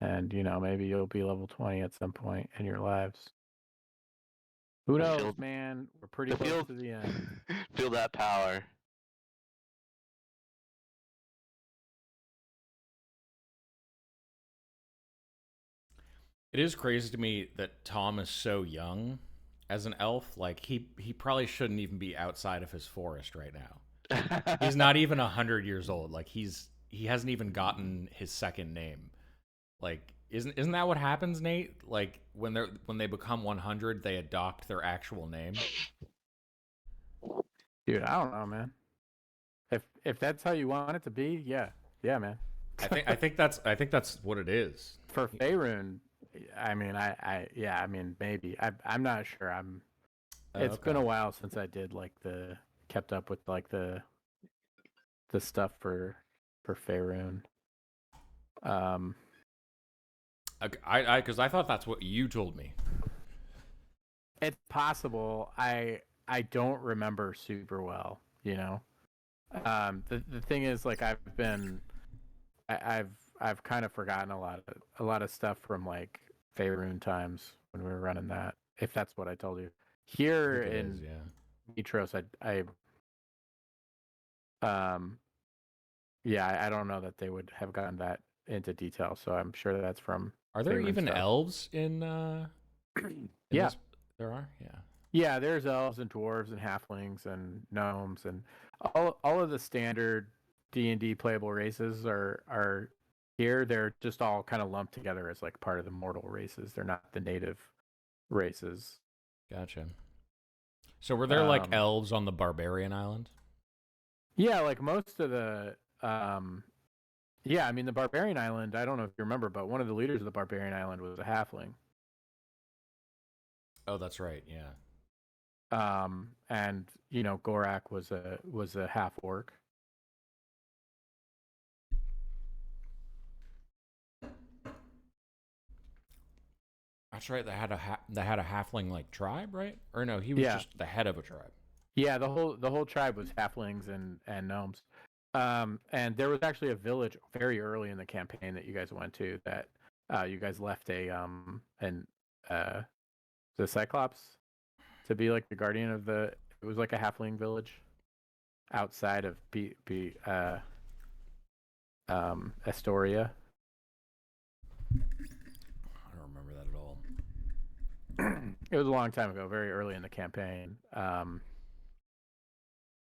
And, maybe you'll be level 20 at some point in your lives. Who knows, man? We're pretty close to the end. Feel that power. It is crazy to me that Tom is so young as an elf. Like, he probably shouldn't even be outside of his forest right now. He's not even 100 years old. Like, he hasn't even gotten his second name. Like, isn't that what happens, Nate? Like, when they become 100, they adopt their actual name. Dude, I don't know, man. If that's how you want it to be, yeah, man. I think that's what it is. For Faerun, I mean, maybe. I'm not sure. It's been a while since I did kept up with the stuff for Faerun. Because I thought that's what you told me. It's possible. I don't remember super well. The thing is, like, I've kind of forgotten a lot of stuff from like Faerun times when we were running that. If that's what I told you. Here in Mitros, I don't know that they would have gotten that into detail. So I'm sure that's from. Are there Faerun even stuff. elves in? Yeah, there are. Yeah. Yeah, there's elves and dwarves and halflings and gnomes and all of the standard D&D playable races are here. They're just all kind of lumped together as like part of the mortal races. They're not the native races. Gotcha. So were there like elves on the Barbarian Island? Yeah, like most of the yeah, I mean the Barbarian Island, I don't know if you remember, but one of the leaders of the Barbarian Island was a halfling. Oh, that's right. Yeah. And Gorak was a half orc. That's right. They had a halfling like tribe, right? Or no, he was just the head of a tribe. Yeah, the whole tribe was halflings and gnomes. And there was actually a village very early in the campaign that you guys went to that you guys left the Cyclops to be like the guardian of the. It was like a halfling village outside of Astoria. I don't remember that at all. It was a long time ago, very early in the campaign.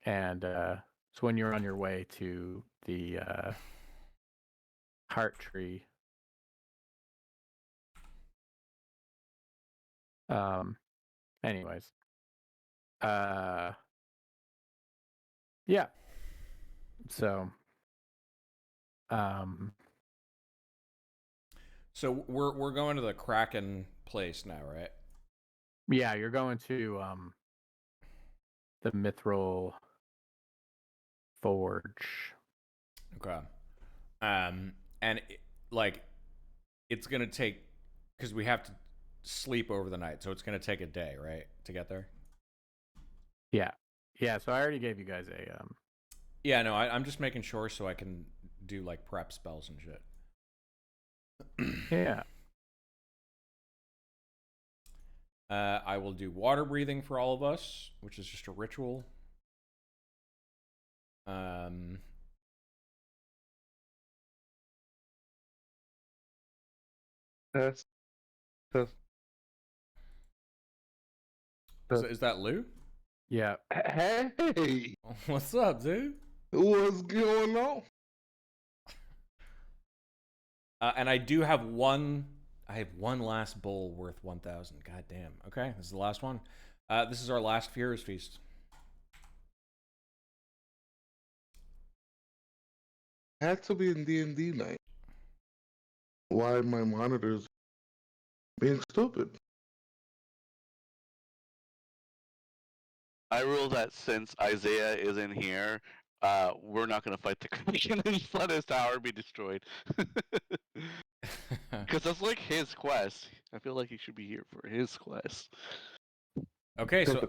And it's when you're on your way to the Heart Tree. Anyways. Yeah. So So we're going to the Kraken place now, right? Yeah, you're going to the Mithril Forge. Okay. And it's gonna take, because we have to sleep over the night, so it's gonna take a day, right, to get there. Yeah. So I already gave you guys a. Yeah, no, I'm just making sure so I can do like prep spells and shit. Yeah. I will do water breathing for all of us, which is just a ritual. That's is that Lou? Yeah. Hey, What's up, dude? what's going on? And I do have one. I have one last bowl worth 1,000. God damn. Okay, this is the last one. This is our last Fear's Feast. Had to be in D&D night. Why my monitors being stupid? I rule that since Isaiah isn't here, we're not going to fight the Kraken and let his tower be destroyed. Because that's like his quest. I feel like he should be here for his quest. Okay, so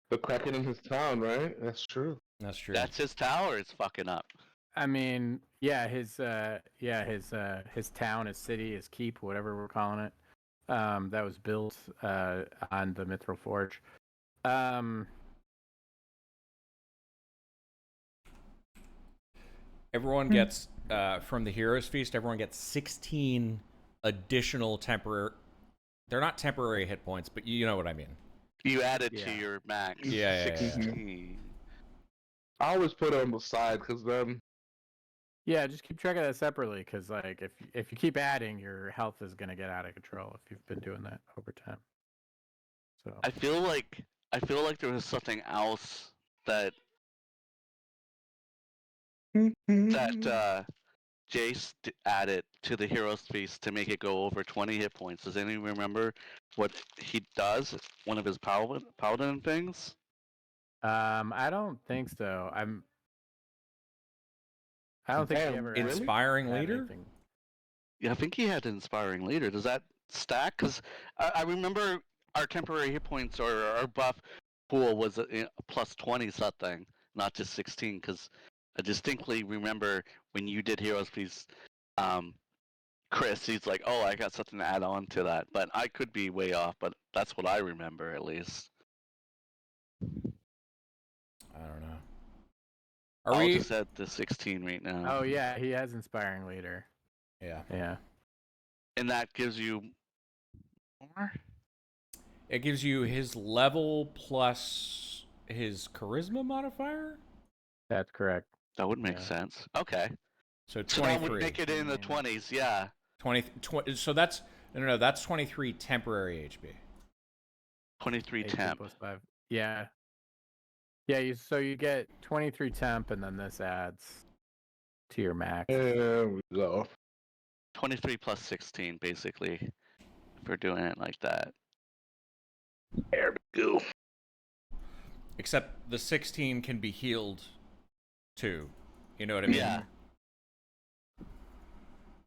the Kraken in his town, right? That's true. That's true. That's his tower is fucking up. I mean, his town, his city, his keep, whatever we're calling it. That was built on the Mithril Forge. Everyone gets from the Heroes Feast. Everyone gets 16 additional temporary. They're not temporary hit points, but you know what I mean. You add it to Yeah. your max. Yeah. 16. I always put it on the side because then Yeah, just keep track of that separately, because like if you keep adding, your health is gonna get out of control if you've been doing that over time. So I feel like there was something else that Jace added to the Heroes Feast to make it go over 20 hit points. Does anyone remember what he does? One of his paladin things? I don't think so. I don't think he Damn, ever really? Inspiring had leader. anything. Yeah, I think he had Inspiring Leader. Does that stack? Because I remember our temporary hit points or our buff pool was a plus 20 something, not just 16. Because I distinctly remember when you did Heroes Feast, Chris, he's like, oh, I got something to add on to that. But I could be way off, but that's what I remember at least. I don't know. Are I'll we? just add the 16 right now. Oh yeah, he has Inspiring Leader. Yeah. Yeah. And that gives you more? It gives you his level plus his charisma modifier. That's correct. That would make Yeah. sense. Okay. So So that would 23. make it in the 20s, yeah. 20. So that's no. That's 23 temporary HP. 23 18 temp. plus 5. Yeah. Yeah, so you get 23 temp, and then this adds to your max. there we go. 23 plus 16, basically, if we're doing it like that. There we go. Except the 16 can be healed too. You know what I mean? Yeah.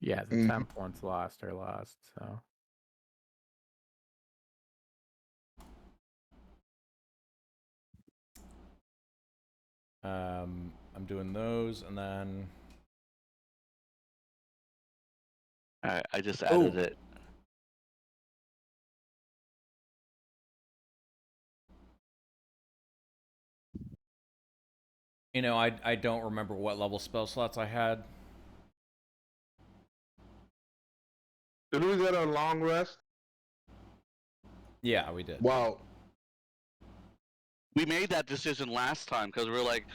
Yeah, the Mhm. temp once lost are lost, so. I'm doing those, and then Alright, I just added it. you know I don't remember what level spell slots I had. Did we get a long rest? Yeah, we did. Wow. We made that decision last time because we were like,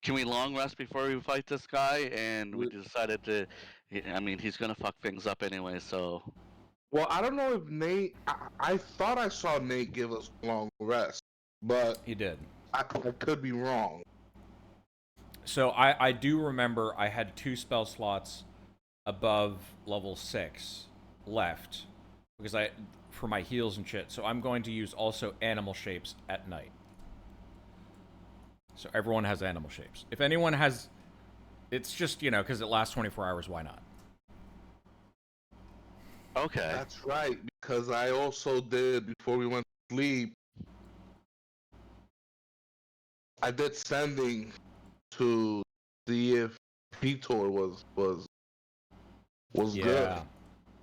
can we long rest before we fight this guy? And we decided to. I mean, he's gonna fuck things up anyway, so. Well, I don't know if Nate. I thought I saw Nate give us a long rest, but He did. I could be wrong. So I do remember I had 2 spell slots above level 6 left because for my heals and shit. So I'm going to use also animal shapes at night. So everyone has animal shapes. If anyone has, it's just because it lasts 24 hours. Why not? Okay. That's right, because I also did before we went to sleep. I did sending to see if Vitor was good,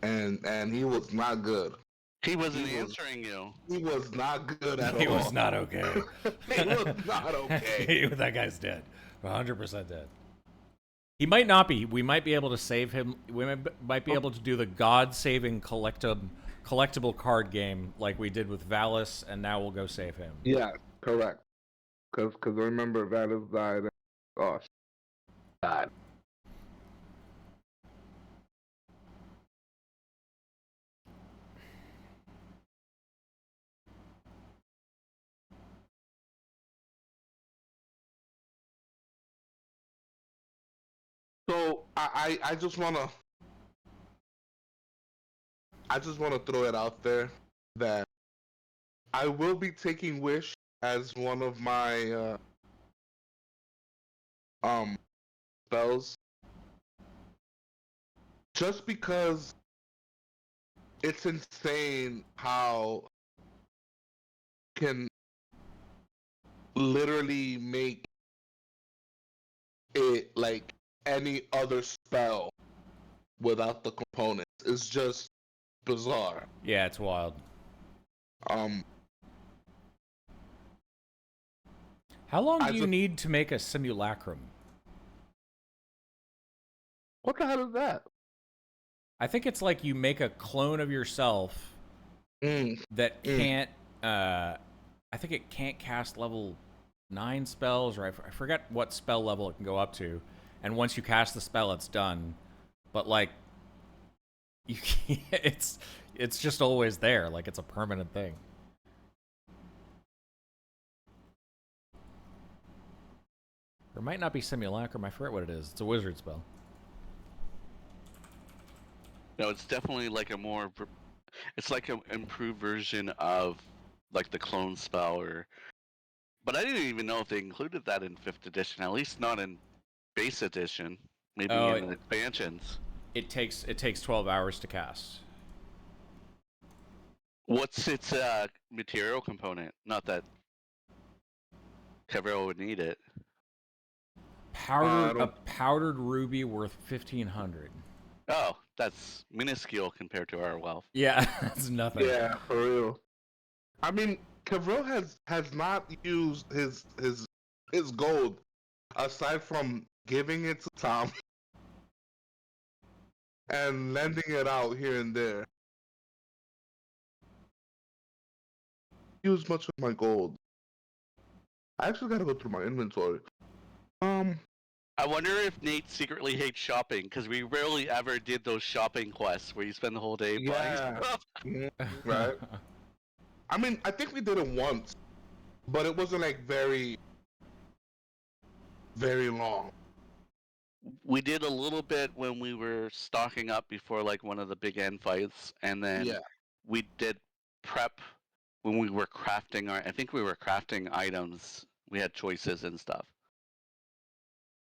and he was not good. He wasn't He was- answering you. He was not good at all. He was not okay. He was not okay. That guy's dead. 100% dead. He might not be. We might be able to save him. We might be able to do the God-saving collectible card game like we did with Valis, and now we'll go save him. Yeah, correct. Because I remember Valis died. Oh, God. So I just wanna throw it out there that I will be taking Wish as one of my spells, just because it's insane how can literally make it like any other spell without the components. It's just bizarre. Yeah, it's wild. How long do you need to make a simulacrum? What the hell is that? I think it's like you make a clone of yourself that can't. I think it can't cast level 9 spells, or I forget what spell level it can go up to. And once you cast the spell, it's done. But like, you can't, it's just always there. Like it's a permanent thing. There might not be simulacrum. I forget what it is. It's a wizard spell. No, it's definitely like it's like an improved version of like the clone spell, but I didn't even know if they included that in 5th edition. At least not in base edition. Maybe in the expansions. It takes 12 hours to cast. What's its material component? Not that Cabrera would need it. A powdered ruby worth 1,500. Oh, that's minuscule compared to our wealth. Yeah, that's nothing. Yeah, for real. I mean, Cabrera has not used his gold aside from giving it to Tom and lending it out here and there. Use much of my gold. I actually gotta go through my inventory. I wonder if Nate secretly hates shopping, because we rarely ever did those shopping quests where you spend the whole day buying stuff. Right. I mean, I think we did it once, but it wasn't like very, very long. We did a little bit when we were stocking up before like one of the big end fights, and then we did prep when we were crafting I think we were crafting items. We had choices and stuff.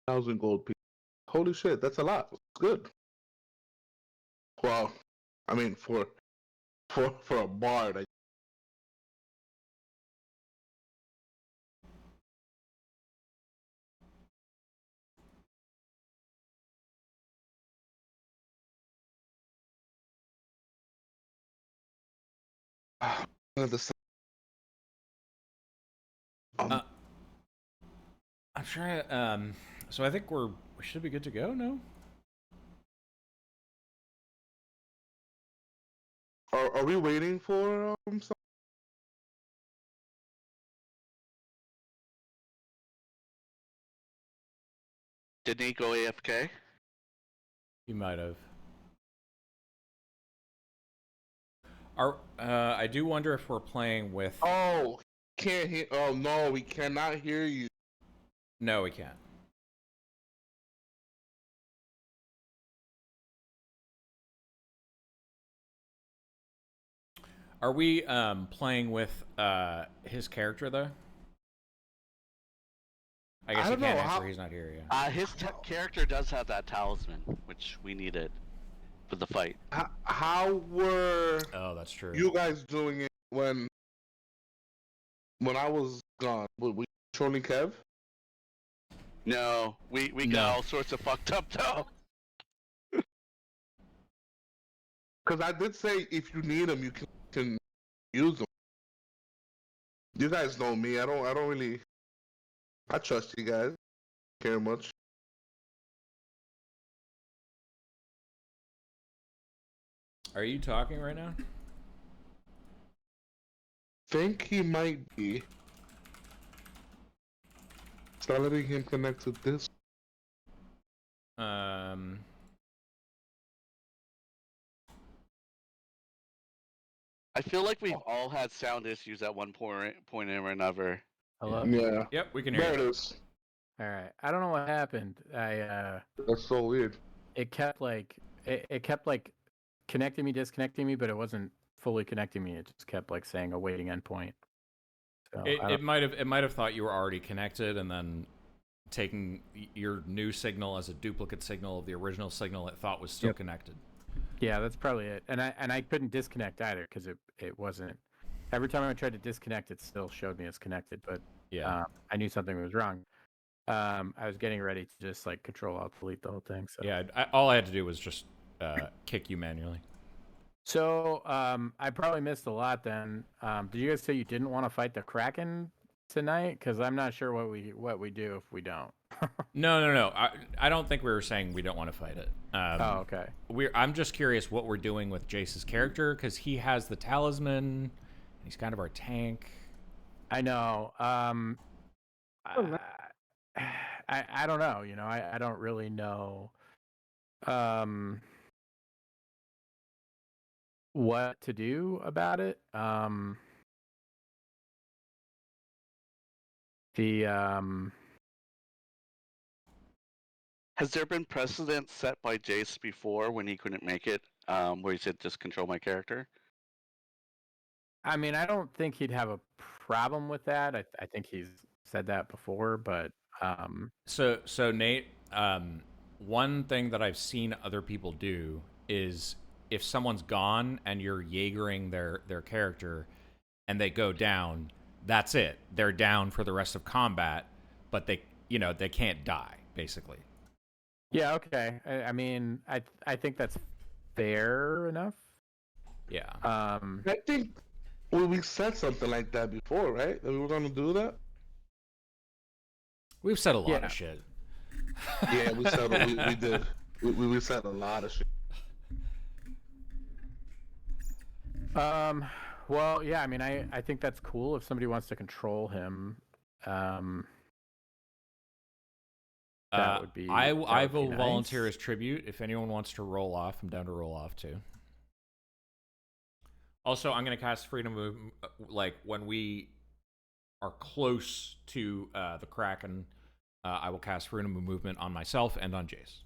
1,000 gold pieces. Holy shit, that's a lot. It's good. Well, I mean, for a bard, I'm trying. So I think we should be good to go. No. Are we waiting for something? Did Nate go AFK? You might have. I do wonder if we're playing with. Oh, can't hear. Oh no, we cannot hear you. No, we can't. Are we playing with his character though? I guess you can't answer. He's not here yet. His character does have that talisman, which we needed for the fight. How were? Oh, that's true. You guys doing it when I was gone? Were we trolling Kev? No, we got all sorts of fucked up though. Because I did say if you need them, you can use them. You guys know me. I don't really. I trust you guys. Care much. Are you talking right now? Think he might be. Start letting him connect to this. I feel like we've all had sound issues at one point or another. Hello? Yeah. Yep, we can hear There you. it is. All right. I don't know what happened. That's so weird. It kept like connecting me, disconnecting me, but it wasn't fully connecting me. It just kept like saying awaiting endpoint. So It might have thought you were already connected and then taking your new signal as a duplicate signal of the original signal it thought was still connected. Yeah, that's probably it. And I couldn't disconnect either because it wasn't. Every time I tried to disconnect, it still showed me as connected. But yeah, I knew something was wrong. I was getting ready to just like Control Alt Delete the whole thing. So Yeah, all I had to do was just kick you manually. So I probably missed a lot then. Did you guys say you didn't want to fight the Kraken tonight? Because I'm not sure what we do if we don't. No. I don't think we were saying we don't want to fight it. Oh, okay. I'm just curious what we're doing with Jace's character because he has the talisman. He's kind of our tank. I know. I don't know. You know, I don't really know. What to do about it? The Has there been precedent set by Jace before when he couldn't make it, where he said just control my character? I mean, I don't think he'd have a problem with that. I think he's said that before, but So Nate, one thing that I've seen other people do is if someone's gone and you're Jaegering their character and they go down, that's it. They're down for the rest of combat, but they can't die basically. yeah, okay. I mean, I think that's fair enough. Yeah. I think we said something like that before, right? That we were gonna do that. We've said a lot Yeah. of shit. Yeah, we said we did. We said a lot of shit. Well, yeah, I mean, I think that's cool if somebody wants to control him. That would be. I would will be volunteer nice. as tribute. If anyone wants to roll off, I'm down to roll off too. Also, I'm going to cast Freedom of like when we are close to the Kraken. I will cast Freedom of Movement on myself and on Jace.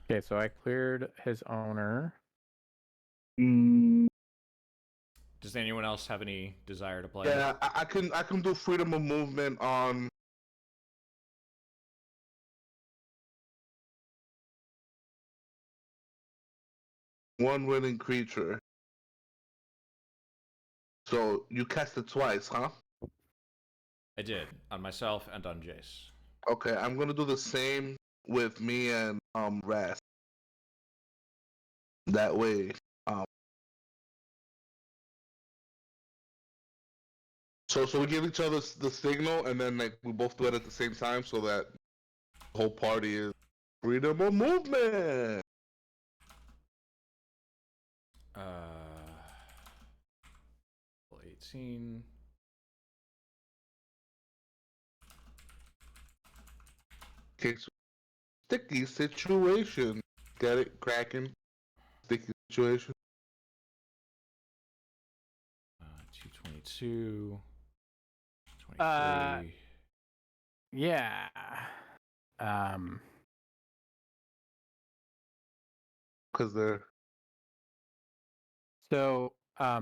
Okay, so I cleared his owner. Does anyone else have any desire to play? Yeah, I can do freedom of movement on. One willing creature. So you cast it twice, huh? I did on myself and on Jace. Okay, I'm gonna do the same with me and Raz. That way, so we give each other the signal, and then like we both do it at the same time, so that the whole party is freedom of movement. 18. Okay, so sticky situation. Get it, Kraken? Sticky situation. 222. 23. Yeah. Because they're So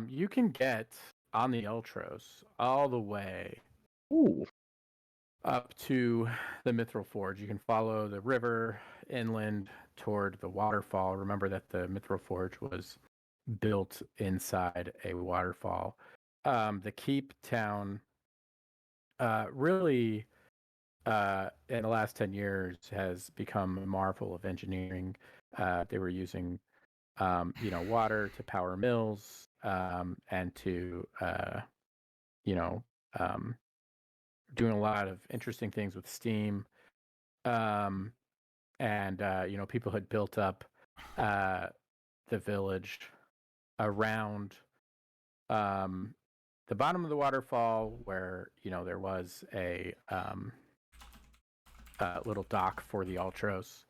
you can get on the Ultros all the way up to the Mithril Forge. You can follow the river inland toward the waterfall. Remember that the Mithril Forge was built inside a waterfall. The keep town really in the last 10 years has become a marvel of engineering. They were using water to power mills and to doing a lot of interesting things with steam. And people had built up the village around the bottom of the waterfall where there was a little dock for the Ultros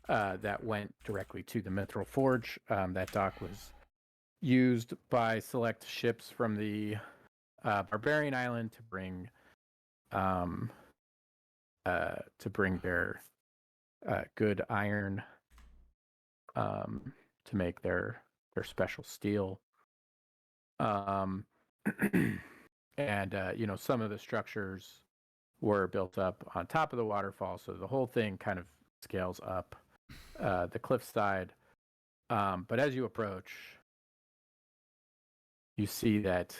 that went directly to the Mithril Forge. That dock was used by select ships from the Barbarian Island to bring their good iron to make their special steel. And some of the structures were built up on top of the waterfall, so the whole thing kind of scales up the cliffside. But as you approach, you see that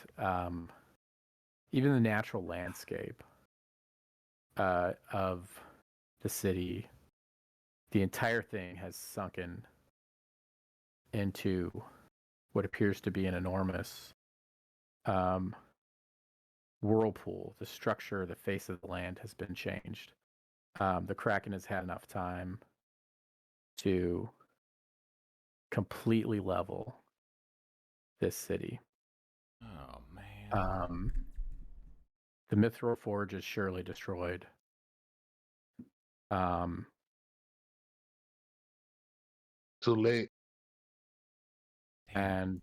even the natural landscape of the city, the entire thing has sunken into what appears to be an enormous whirlpool. The structure, the face of the land has been changed. The Kraken has had enough time to completely level this city. Oh man. The Mithril Forge is surely destroyed. Too late. And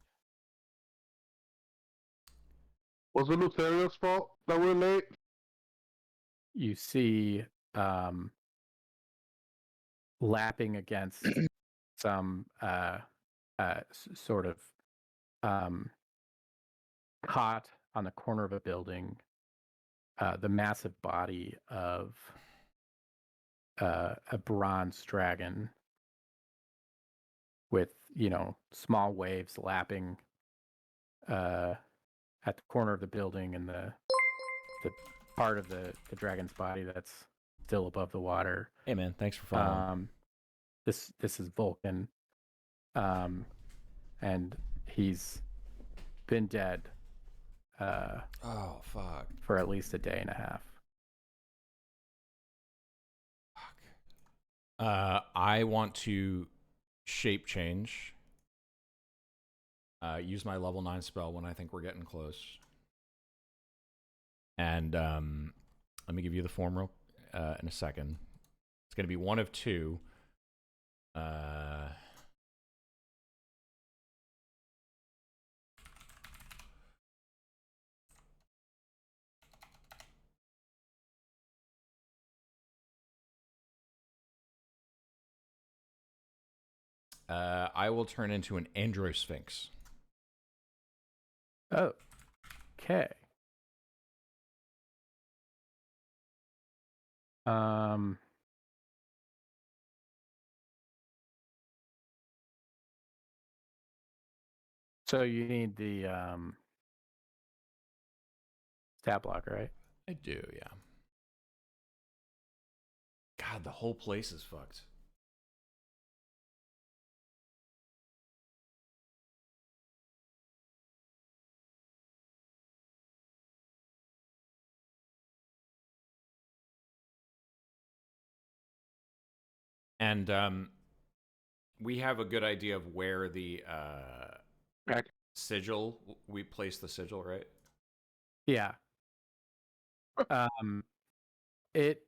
Was it Lutheria's fault that we're late? you see lapping against some sort of cot on the corner of a building, the massive body of a bronze dragon with, small waves lapping at the corner of the building, and the part of the dragon's body that's still above the water. Hey man, thanks for following. This is Vulcan, and he's been dead Oh fuck. for at least a day and a half. I want to shape change. Use my level 9 spell when I think we're getting close. And let me give you the form real in a second. It's going to be one of two. I will turn into an Androsphinx. Oh, okay. So you need the stat block, right? I do, yeah. God, the whole place is fucked. And we have a good idea of where the sigil, we place the sigil, right? Yeah. It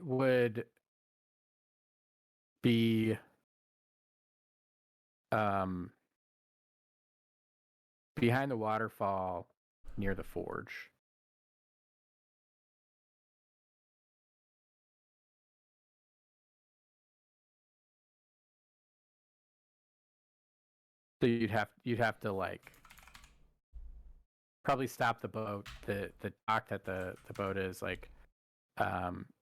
would be behind the waterfall near the forge. So you'd have to like probably stop the boat, the dock that the boat is, like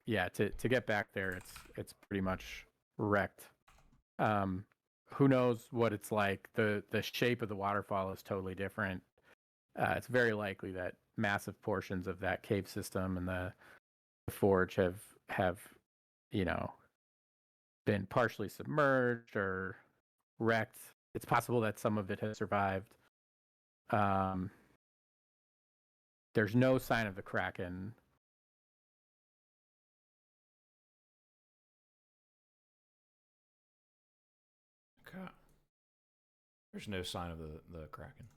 yeah, to get back there it's pretty much wrecked. Who knows what it's like. The shape of the waterfall is totally different. It's very likely that massive portions of that cave system and the forge have been partially submerged or wrecked. It's possible that some of it has survived. There's no sign of the Kraken. Okay. There's no sign of the Kraken.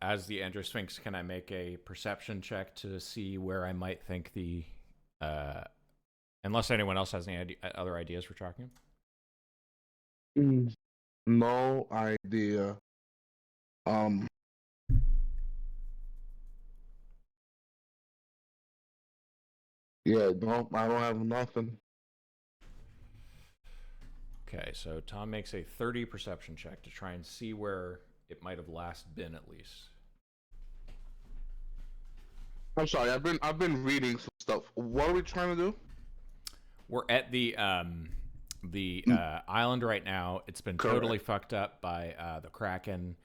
As the Androsphinx, can I make a perception check to see where I might think the unless anyone else has any other ideas for tracking him? No idea. Yeah, no, I don't have nothing. Okay, so Tom makes a 30 perception check to try and see where it might have last been, at least. I'm sorry. I've been reading some stuff. What are we trying to do? We're at the island right now. It's been Correct. totally fucked up by the Kraken.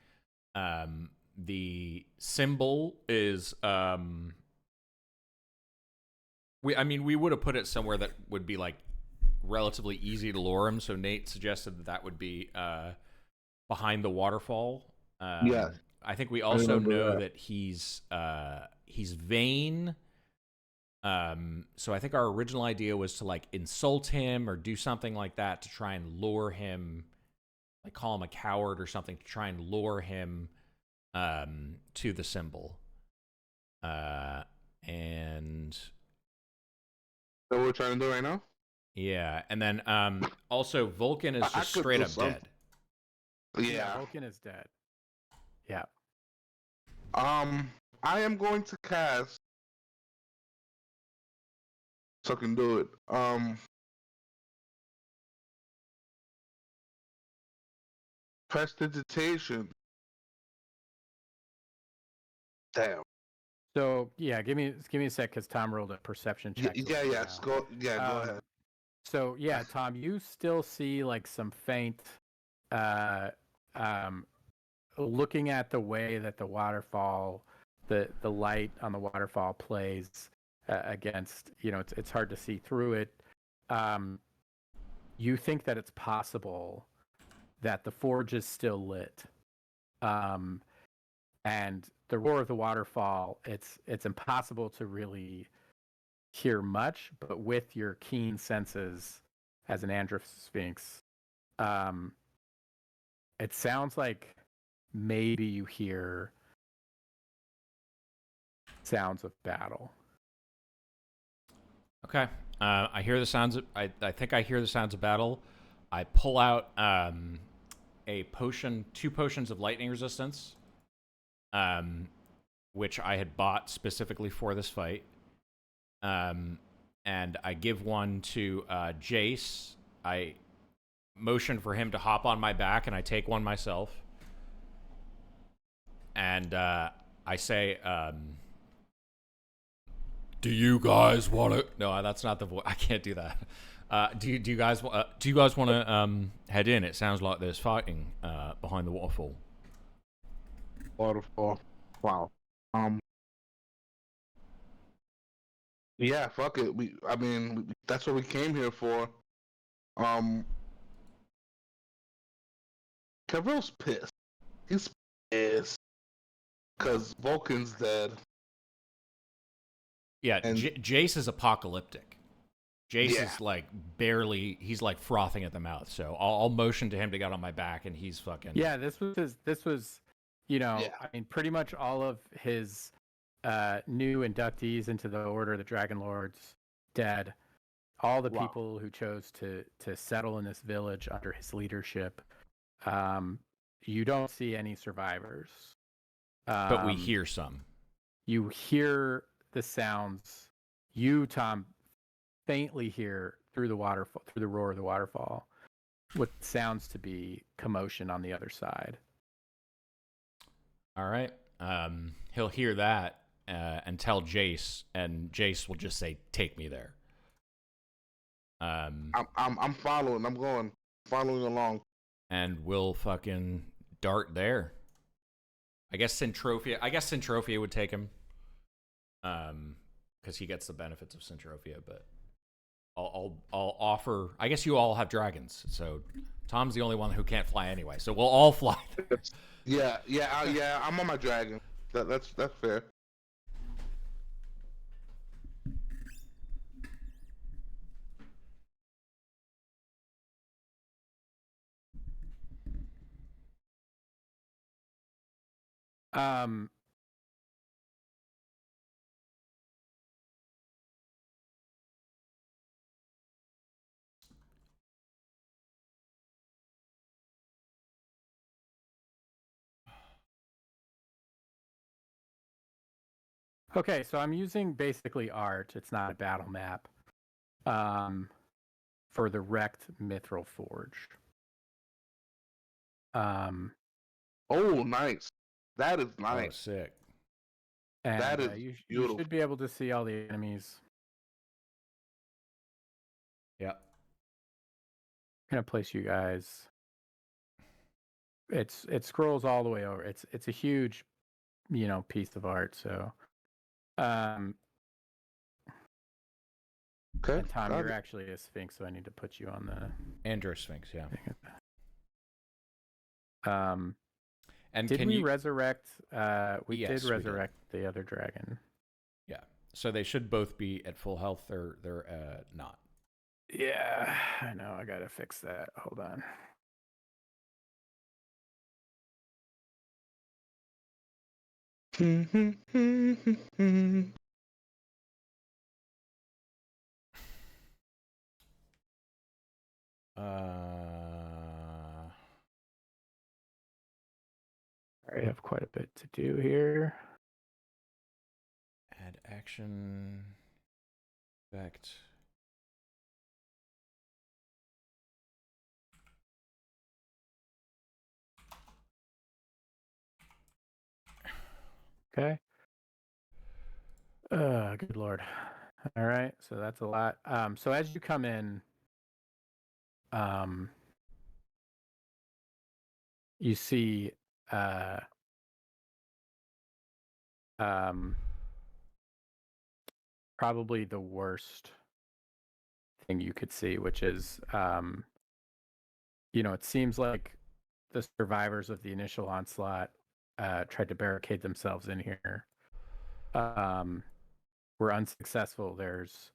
The symbol is we would have put it somewhere that would be like relatively easy to lure him. So Nate suggested that would be behind the waterfall. Yeah. I think we also remember know that. that he's vain. So I think our original idea was to like insult him or do something like that to try and lure him, like call him a coward or something to try and lure him to the symbol. And That what we're trying to do right now? yeah, and then also Vulcan is I just could straight do up some- dead. Yeah. Vulcan is dead. Yeah. I am going to cast. So I can do it. Prestidigitation. Damn. So yeah, give me a sec because Tom rolled a perception check. to Yeah. look it Yes. out. Go. Yeah. Go ahead. So yeah, Tom, you still see like some faint, looking at the way that the waterfall, the light on the waterfall plays against, it's hard to see through it. You think that it's possible that the forge is still lit, and the roar of the waterfall. It's impossible to really hear much, but with your keen senses as an Sphinx, it sounds like maybe you hear sounds of battle. Okay. I hear the sounds. I think I hear the sounds of battle. I pull out a potion, 2 potions of lightning resistance, which I had bought specifically for this fight. And I give one to Jace. I motion for him to hop on my back, and I take one myself. And I say, "Do you guys want to?" No, that's not the voice. I can't do that. Do you guys want to head in? It sounds like there's fighting behind the waterfall. Waterfall. Wow. Yeah. Fuck it. That's what we came here for. Kevrill's pissed. He's pissed because Vulcan's dead. Yeah, And- Jace is apocalyptic. Jace Yeah. is like barely. He's like frothing at the mouth. So I'll motion to him to get on my back, and he's fucking. Yeah, this was, Yeah. I mean, pretty much all of his new inductees into the Order of the Dragonlords dead. All the Wow. people who chose to settle in this village under his leadership. You don't see any survivors. But we hear some. You hear the sounds. You, Tom, faintly hear through the waterfall, through the roar of the waterfall, what sounds to be commotion on the other side. All right. He'll hear that and tell Jace, and Jace will just say, "Take me there." I'm following. I'm going, following along. And we'll fucking dart there. I guess Centrophia would take him. Because he gets the benefits of Centrophia, but I'll offer. I guess you all have dragons, so Tom's the only one who can't fly anyway. So we'll all fly. Yeah. I'm on my dragon. That's fair. Okay, so I'm using basically art. It's not a battle map. For the wrecked Mithril Forge. Oh, nice. That is Oh, nice. sick. And That is you beautiful. should be able to see all the enemies. Yeah. I'm gonna place you guys. It scrolls all the way over. It's a huge, piece of art. So, um, Okay. and Tom, got you're it. actually a Sphinx, so I need to put you on the. Andrew Sphinx, yeah. And Did can we you resurrect? We Yes, did we did. resurrect the other dragon. Yeah. So they should both be at full health, or they're not. Yeah, I know. I gotta fix that. Hold on. I have quite a bit to do here. Add action effect. Okay. Good lord. All right, so that's a lot. So as you come in, you see, probably the worst thing you could see, which is, it seems like the survivors of the initial onslaught tried to barricade themselves in here. Were unsuccessful. There's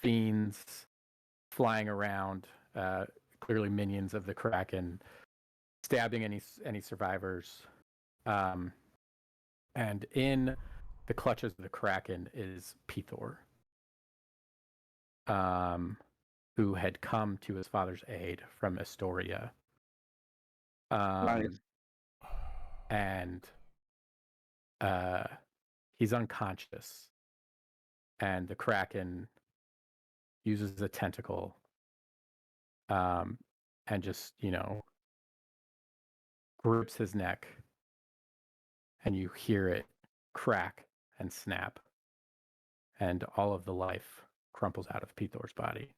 fiends flying around, clearly minions of the Kraken, stabbing any survivors. And in the clutches of the Kraken is Pithor, who had come to his father's aid from Astoria. Nice. And he's unconscious, and the Kraken uses a tentacle, and just grips his neck, and you hear it crack and snap, and all of the life crumples out of Pithor's body,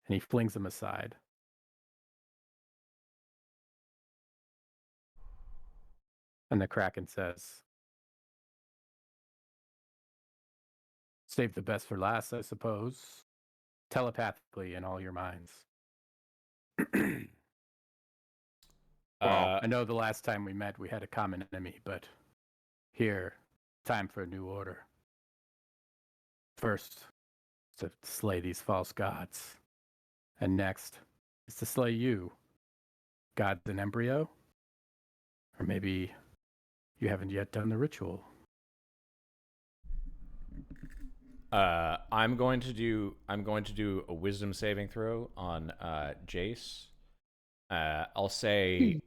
and he flings him aside. And the Kraken says, "Save the best for last, I suppose, telepathically in all your minds." Wow. I know the last time we met, we had a common enemy, but here, time for a new order. First, to slay these false gods, and next is to slay you, gods in embryo, or maybe you haven't yet done the ritual. I'm going to do a wisdom saving throw on Jace. I'll say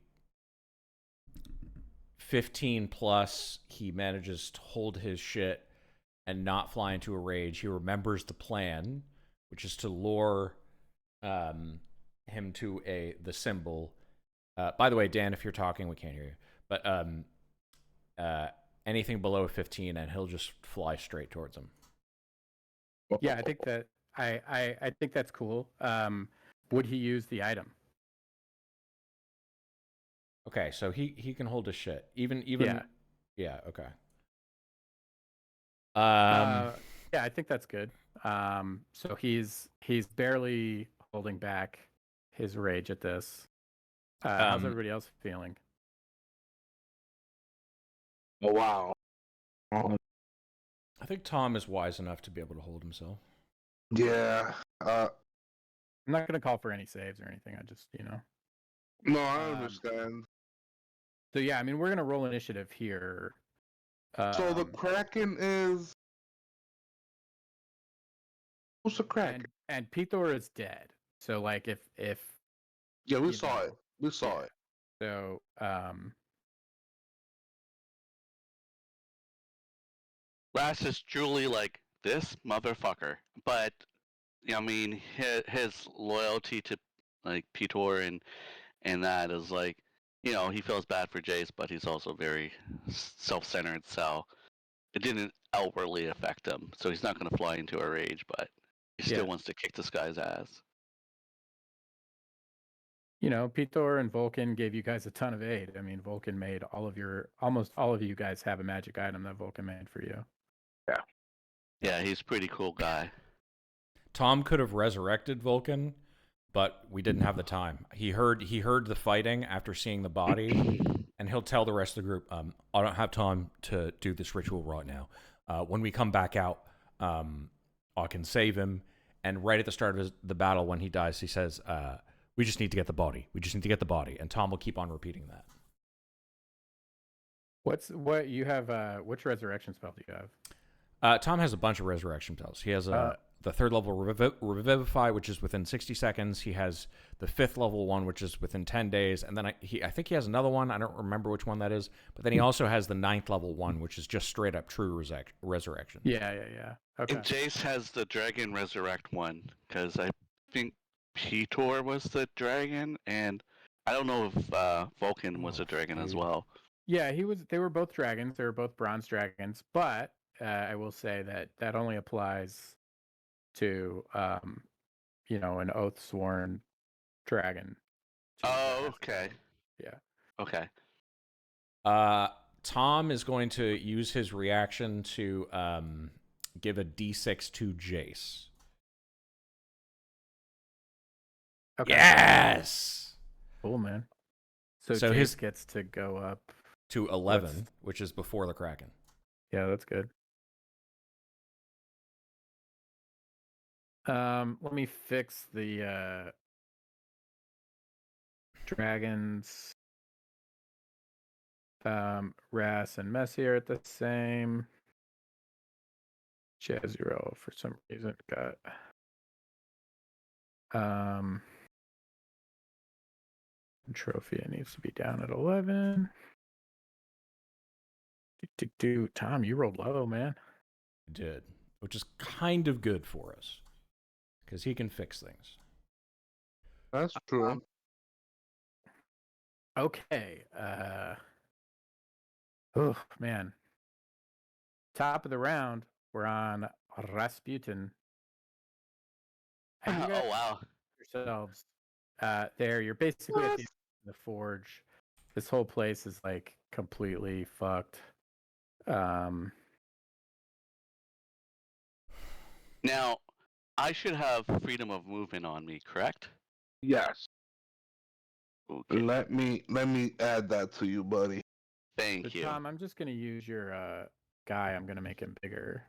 15 plus. He manages to hold his shit and not fly into a rage. He remembers the plan, which is to lure him to the symbol. By the way, Dan, if you're talking, we can't hear you. But anything below a 15, and he'll just fly straight towards him. Yeah, I think that I think that's cool. Would he use the item? Okay, so he can hold his shit. Even yeah, okay. Yeah, I think that's good. So he's barely holding back his rage at this. How's everybody else feeling? Oh, wow. I think Tom is wise enough to be able to hold himself. Yeah. I'm not gonna call for any saves or anything. I just No, I understand. So yeah, I mean we're gonna roll initiative here. So the Kraken is. Who's the Kraken? and Pithor is dead. So like if Yeah, we you saw know, it. We saw yeah. it. So Ras is truly like this motherfucker, but I mean his loyalty to like Pitor and that is like he feels bad for Jace, but he's also very self-centered. So it didn't outwardly affect him, so he's not going to fly into a rage, but he still Yeah. wants to kick this guy's ass. You know, Pitor and Vulcan gave you guys a ton of aid. I mean, Vulcan made almost all of you guys have a magic item that Vulcan made for you. Yeah, he's a pretty cool guy. Tom could have resurrected Vulcan, but we didn't have the time. He heard the fighting after seeing the body, and he'll tell the rest of the group, I don't have time to do this ritual right now. When we come back out, I can save him. And right at the start of the battle, when he dies, he says, we just need to get the body. We just need to get the body. And Tom will keep on repeating that. What you have? Which resurrection spell do you have? Tom has a bunch of resurrection spells. He has the 3rd level Revivify, which is within 60 seconds. He has the 5th level one, which is within 10 days. And then I think he has another one. I don't remember which one that is. But then he also has the 9th level one, which is just straight up true resurrection. Yeah. Okay. And Jace has the Dragon Resurrect one, because I think Pitor was the dragon, and I don't know if Vulcan was a dragon as well. Yeah, they were both dragons. They were both bronze dragons, but I will say that only applies to an oath sworn dragon. Oh, okay. Yeah. Okay. Tom is going to use his reaction to give a D6 to Jace. Okay. Yes! Cool, man. So So Jace his- gets to go up To 11, which is before the Kraken. Yeah, that's good. Let me fix the dragons. Ras and Messier at the same. Jezreel for some reason got Trophy needs to be down at 11. Tom, you rolled low, man. I did, which is kind of good for us because he can fix things. That's true. Okay. Oh man. Top of the round, we're on Rasputin. And you guys Oh, wow. yourselves there. You're basically at the end of the forge. This whole place is like completely fucked. Now, I should have freedom of movement on me, correct? Yes. Okay. Let me add that to you, buddy. Thank So you. Tom, I'm just gonna use your guy. I'm gonna make him bigger.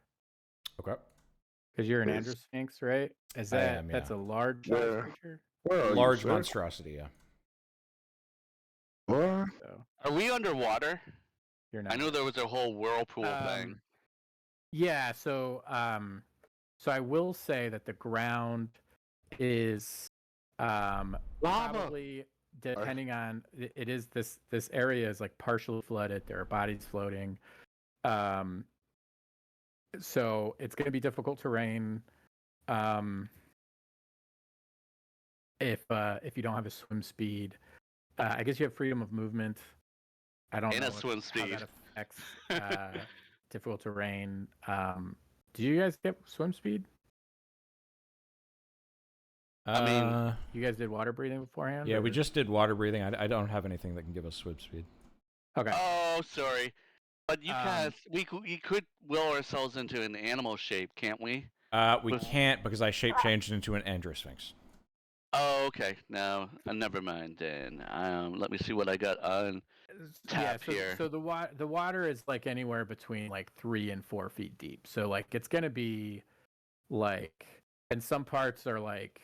Okay. Because you're an Please. Andrew Sphinx, right? Is I that am, that's yeah. a large Where? creature? Where are Large you, sir? monstrosity, yeah. What? So Are we underwater? you're not. I know there was a whole whirlpool thing. Yeah, so I will say that the ground is Lava. probably depending on it is this area is like partially flooded. There are bodies floating. So it's going to be difficult terrain. If you don't have a swim speed, I guess you have freedom of movement. I don't And know a swim how speed. that affects difficult terrain. Do you guys get swim speed? I mean, You guys did water breathing beforehand? Yeah, or- we just did water breathing. I don't have anything that can give us swim speed. Okay. oh, sorry. But you guys, we could will ourselves into an animal shape, can't we? We can't because I shape changed into an Andrew Sphinx. Oh, okay. No, never mind then. Let me see what I got on tap here. So the water is like anywhere between like 3 and 4 feet deep. So like it's gonna be like, and some parts are like,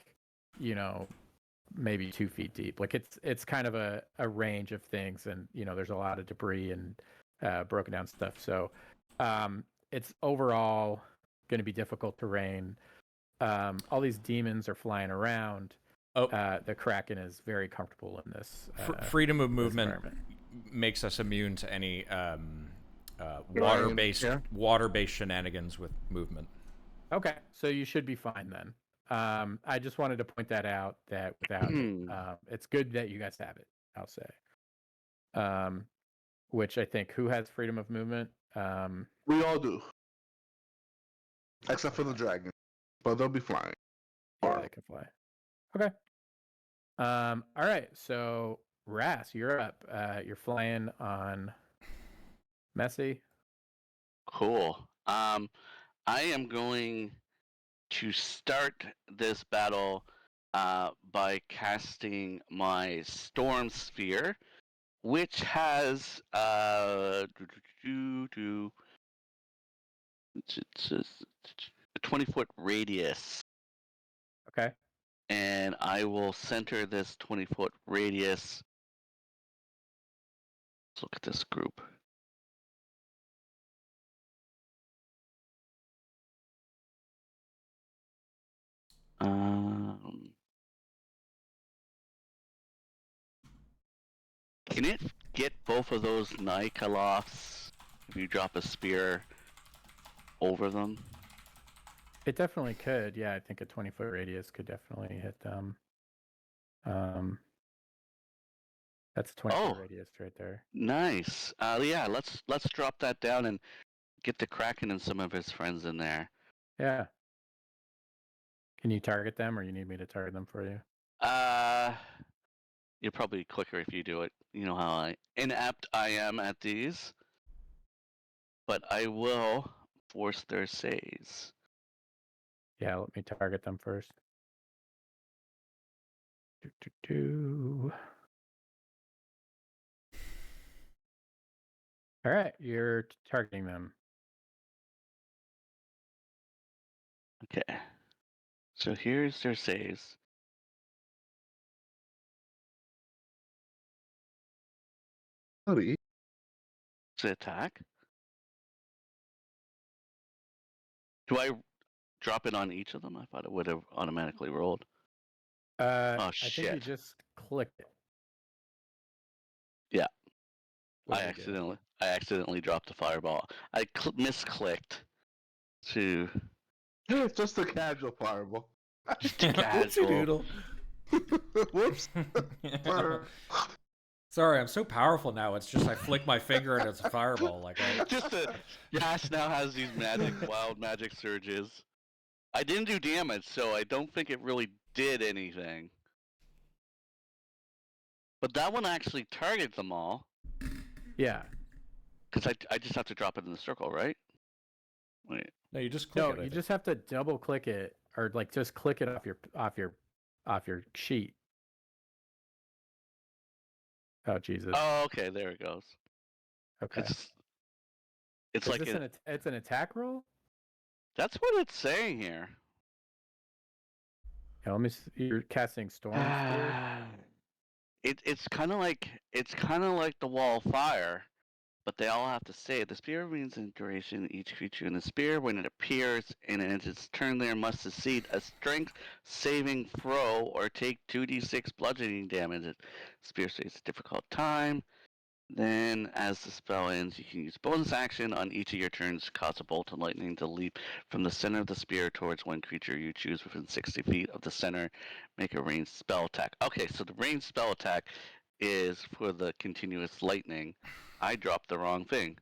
maybe 2 feet deep. Like it's kind of a range of things, and there's a lot of debris and broken down stuff. So it's overall gonna be difficult terrain. All these demons are flying around. Oh. The Kraken is very comfortable in this. Freedom of movement environment. makes us immune to any Yeah. water-based shenanigans with movement. Okay, so you should be fine then. I just wanted to point that out that without it, it's good that you guys have it, I'll say. which I think who has freedom of movement? We all do, except for the dragon, but they'll be flying. Yeah, they can fly. Okay. All right. So Ras, you're up. You're flying on Messi. Cool. I am going to start this battle by casting my Storm Sphere, which has it's a 20-foot radius, Okay. and I will center this 20-foot radius. Let's look at this group. Can it get both of those Nikolofs if you drop a spear over them? It definitely could. Yeah, I think a 20-foot radius could definitely hit them. That's a 20-foot radius right there. Nice. Yeah, let's drop that down and get the Kraken and some of his friends in there. Yeah. Can you target them, or you need me to target them for you? You're probably quicker if you do it. You know how inept I am at these. But I will force their saves. Yeah, let me target them first. All right, you're targeting them. Okay. So here's their saves. Buddy. To attack. Do I drop it on each of them? I thought it would have automatically rolled. Oh, Oh, I think you shit. just clicked it. Yeah. What I did you do? accidentally dropped the fireball. I misclicked to It's just a casual fireball. just Whoopsie casual. doodle. Whoops. Sorry, I'm so powerful now. It's just I flick my finger and it's a fireball. Like Just Yash now has these wild magic surges. I didn't do damage, so I don't think it really did anything. But that one actually targets them all. Yeah. Because I just have to drop it in the circle, right? Wait. no, you just click No, it. I you think. just have to double click it, or like just click it off your sheet. Oh Jesus. Oh, okay, there it goes. Okay. It's Is like this it's an attack roll? that's what it's saying here. Yeah, let me see. You're casting storm sphere. It's kind of like the wall of fire, but they all have to say the spear remains in duration. Each creature in the spear, when it appears and ends its turn, there must succeed a strength saving throw or take 2d6 bludgeoning damage. Spear stays a difficult time. Then, as the spell ends, you can use bonus action on each of your turns to cause a bolt of lightning to leap from the center of the spear towards one creature you choose within 60 feet of the center. Make a ranged spell attack. Okay, so the ranged spell attack is for the continuous lightning. I dropped the wrong thing.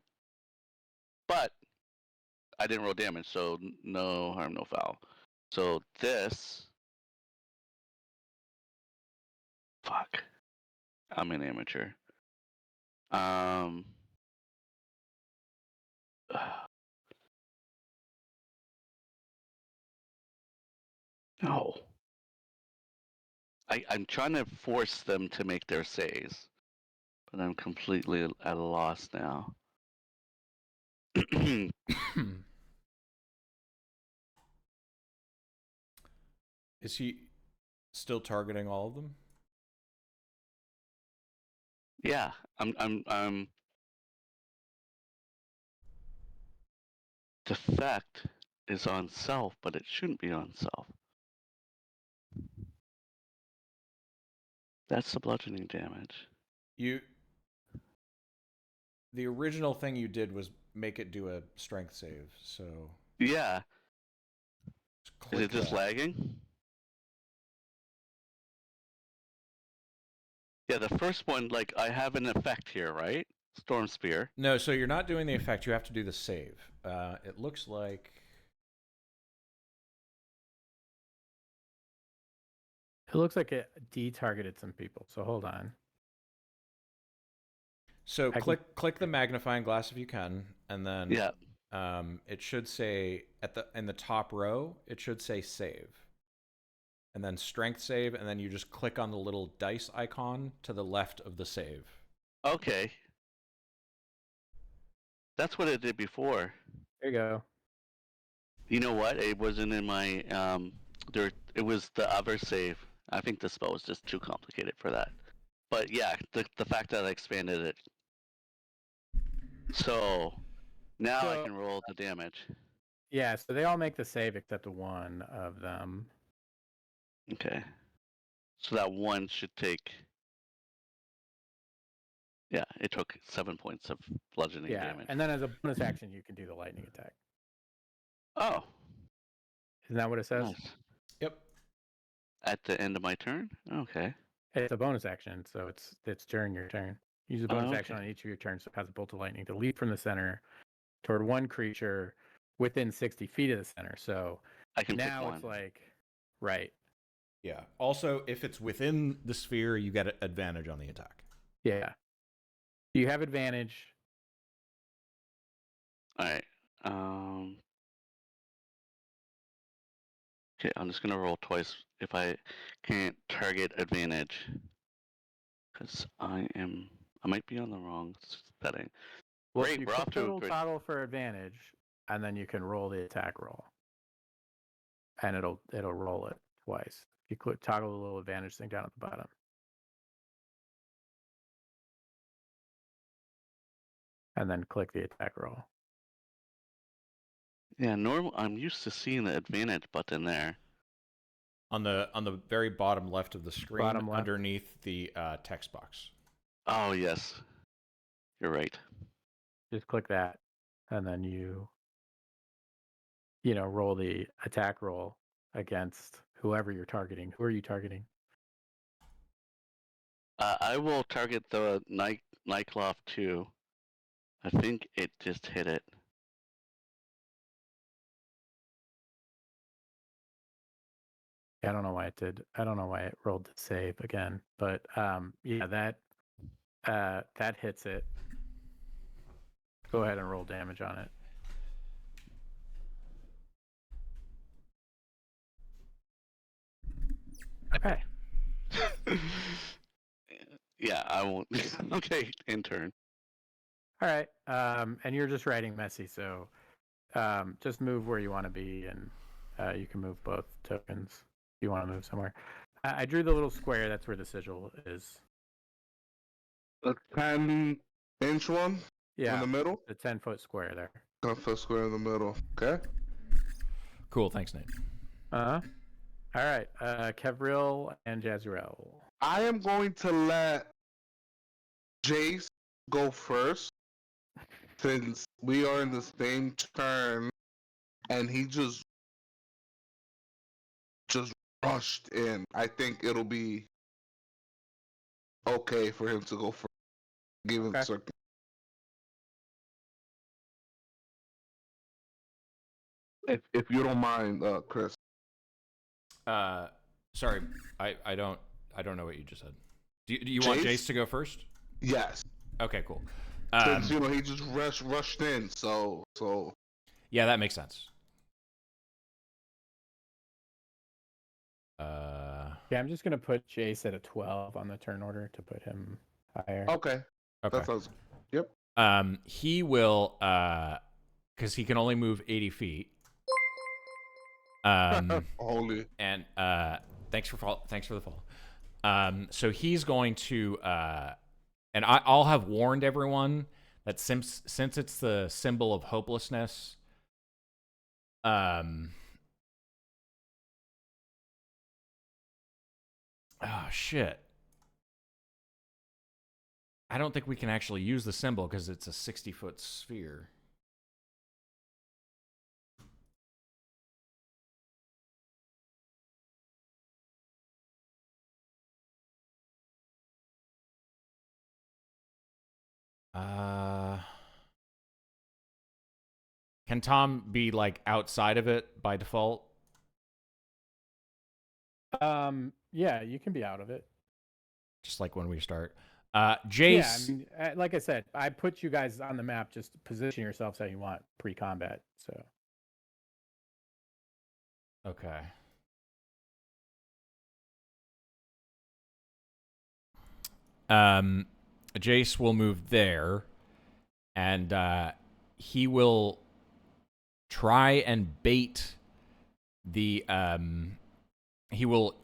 But I didn't roll damage, so no harm, no foul. So this... Fuck. I'm an amateur. No. I'm trying to force them to make their saves, but I'm completely at a loss now. Is he still targeting all of them? Yeah, I'm. Defect is on self, but it shouldn't be on self. That's the bludgeoning damage. The original thing you did was make it do a strength save. So Yeah. just Is it just that. lagging? Yeah, the first one, like, I have an effect here, right? Storm Spear. No, so you're not doing the effect. You have to do the save. It looks like. It looks like it de-targeted some people. So hold on. So click the magnifying glass if you can, and then Yeah. It should say in the top row. It should say save, and then strength save, and then you just click on the little dice icon to the left of the save. Okay. That's what it did before. There you go. You know what? It wasn't in my it was the other save. I think the spell was just too complicated for that. But yeah, the fact that I expanded it. So now I can roll the damage. Yeah, so they all make the save except one of them. Okay. So that one should take. Yeah, it took 7 points of bludgeoning damage. And then as a bonus action, you can do the lightning attack. Oh. Isn't that what it says? Nice. Yep. At the end of my turn? Okay. It's a bonus action, so it's during your turn. Use a bonus action on each of your turns, so it has a bolt of lightning to leap from the center toward one creature within 60 feet of the center. So I can now pick one. it's like, right. Yeah. Also, if it's within the sphere, you get advantage on the attack. Yeah. You have advantage. All right. Okay, I'm just gonna roll twice if I can't target advantage, because I might be on the wrong setting. Well, Great, you we're off click the to a little great. toggle for advantage, and then you can roll the attack roll, and it'll roll it twice. You click toggle the little advantage thing down at the bottom. And then click the attack roll. Yeah, I'm used to seeing the advantage button there. On the very bottom left of the screen, underneath the text box. Oh yes, you're right. Just click that, and then you roll the attack roll against whoever you're targeting. Who are you targeting? I will target the Nightcloth too. I think it just hit it. I don't know why it did. I don't know why it rolled the save again, but yeah, that hits it. Go ahead and roll damage on it. Okay. Yeah, I won't. Okay, in turn. All right. And you're just riding messy, so just move where you want to be, and you can move both tokens if you want to move somewhere. I drew the little square. That's where the sigil is. The 10-inch one? Yeah. In the middle? The 10-foot square there. 10-foot square in the middle. Okay. Cool. Thanks, Nate. Uh-huh. All right. Kevril and Jazrael. I am going to let Jace go first, since we are in the same turn, and he just rushed in. I think it'll be okay for him to go first, given the circumstances. If you don't mind, Chris. Sorry, I don't know what you just said. Do you want Jace to go first? Yes. Okay, cool. Since he just rushed in, so. Yeah, that makes sense. Yeah, I'm just gonna put Jace at a 12 on the turn order to put him higher. Okay. That sounds. Yep. He will, because he can only move 80 feet. Holy. And thanks for the fall. So he's going to, and I'll have warned everyone that since it's the symbol of hopelessness, oh shit. I don't think we can actually use the symbol because it's a 60-foot sphere. Can Tom be like outside of it by default? Yeah, you can be out of it. Just like when we start. Yeah, Jace. I mean, like I said, I put you guys on the map. Just position yourselves how you want pre-combat. So Okay. Jace will move there, and he will try and bait the. He will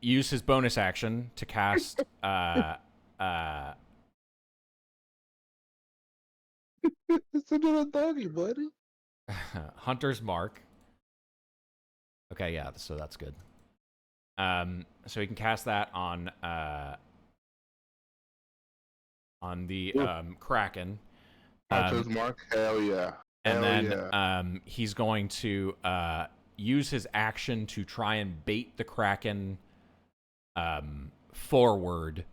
use his bonus action to cast. It's a little doggy, buddy. Hunter's Mark. Okay, yeah, so that's good. So he can cast that on the Kraken. Hunter's Mark, hell yeah. And Hell then yeah. He's going to use his action to try and bait the Kraken forward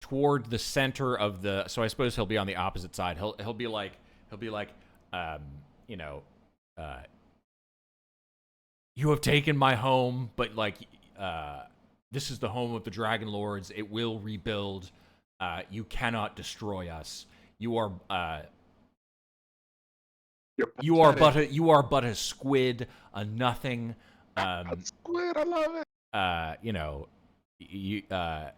toward the center of the. So I suppose he'll be on the opposite side. He'll be like you know, you have taken my home, but like this is the home of the Dragonlords. It will rebuild. You cannot destroy us. You are but a squid, a nothing. Squid, I love it. You know, you are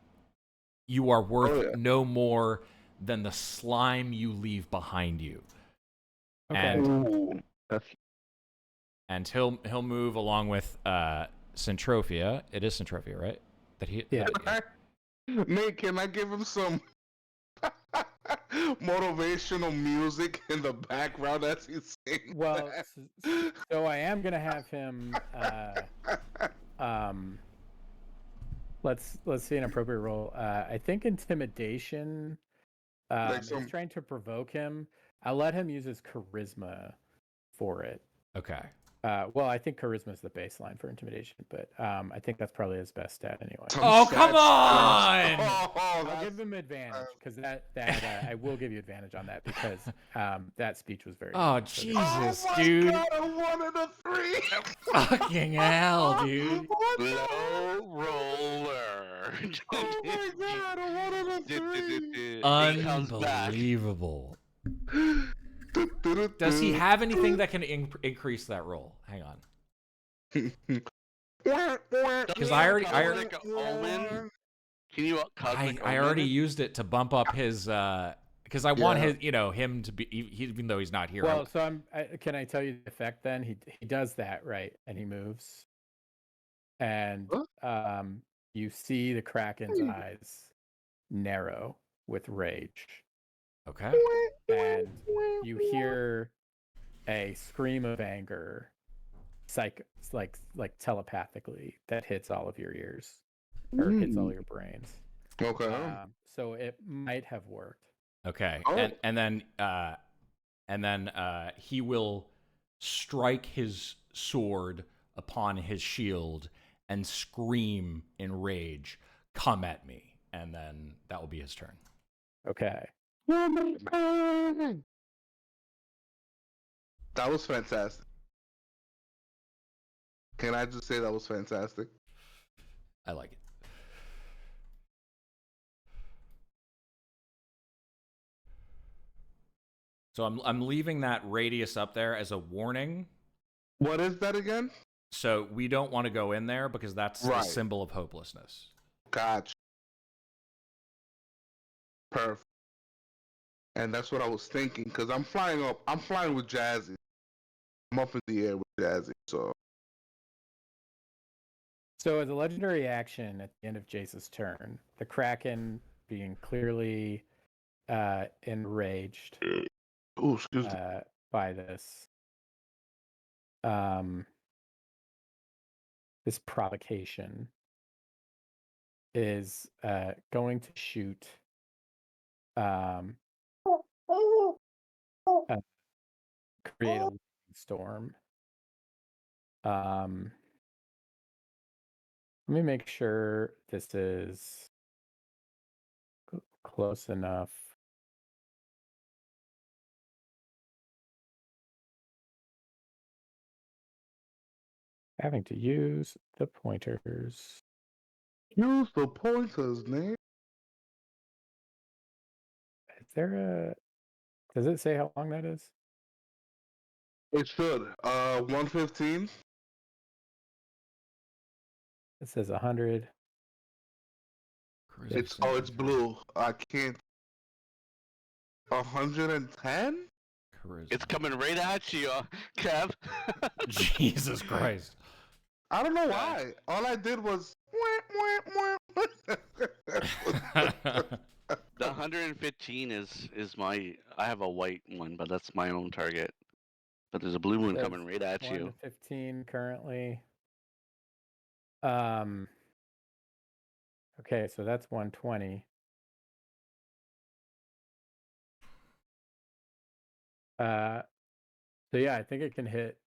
worth no more than the slime you leave behind you. okay. And he'll move along with Centrophia. It is Centrophia, right? Yeah. Nate, can I give him some motivational music in the background as he's saying Well, that? so I am gonna have him. Let's see an appropriate roll. I think intimidation. He's trying to provoke him. I'll let him use his charisma for it. Okay. Well, I think charisma is the baseline for intimidation, but I think that's probably his best stat anyway. Oh, come on! I'll give him advantage because that I will give you advantage on that because that speech was very. Oh, good. Jesus, Oh my dude! God, a 1 and a 3. Fucking hell, dude! Low roller. Oh my God, a 1 and a 3. He comes back. Unbelievable. Does he have anything that can increase that roll? Hang on. Because I already Cosmic Omen. Can you Cosmic I Omen? already used it to bump up his because I want his him to be even though he's not here. Well, so can I tell you the effect then? He does that, right? And he moves. And you see the Kraken's eyes narrow with rage. Okay. And you hear a scream of anger like telepathically that hits all of your ears or hits all your brains. Okay. So it might have worked. Okay. Oh. And then he will strike his sword upon his shield and scream in rage, "Come at me." And then that will be his turn. Okay. That was fantastic. Can I just say that was fantastic? I like it. So I'm leaving that radius up there as a warning. What is that again? So we don't want to go in there because that's the symbol of hopelessness. Gotcha. Perfect. And that's what I was thinking because I'm flying up. I'm flying with Jazzy. I'm up in the air with Jazzy. So as a legendary action at the end of Jace's turn, the Kraken being clearly enraged excuse me. by this this provocation is going to shoot create a storm. Let me make sure this is close enough. Having to use the pointers. Use the pointers, Nate. Is there a... Does it say how long that is? It should. 115. It says 100. It's it's blue. I can't. 110? It's coming right at you, Kev. Jesus Christ. I don't know why. All I did was. The 115 is my. I have a white one, but that's my own target. But there's a blue one Says coming right at 1 you. to 15 currently. Okay, so that's 120. So yeah, I think it can hit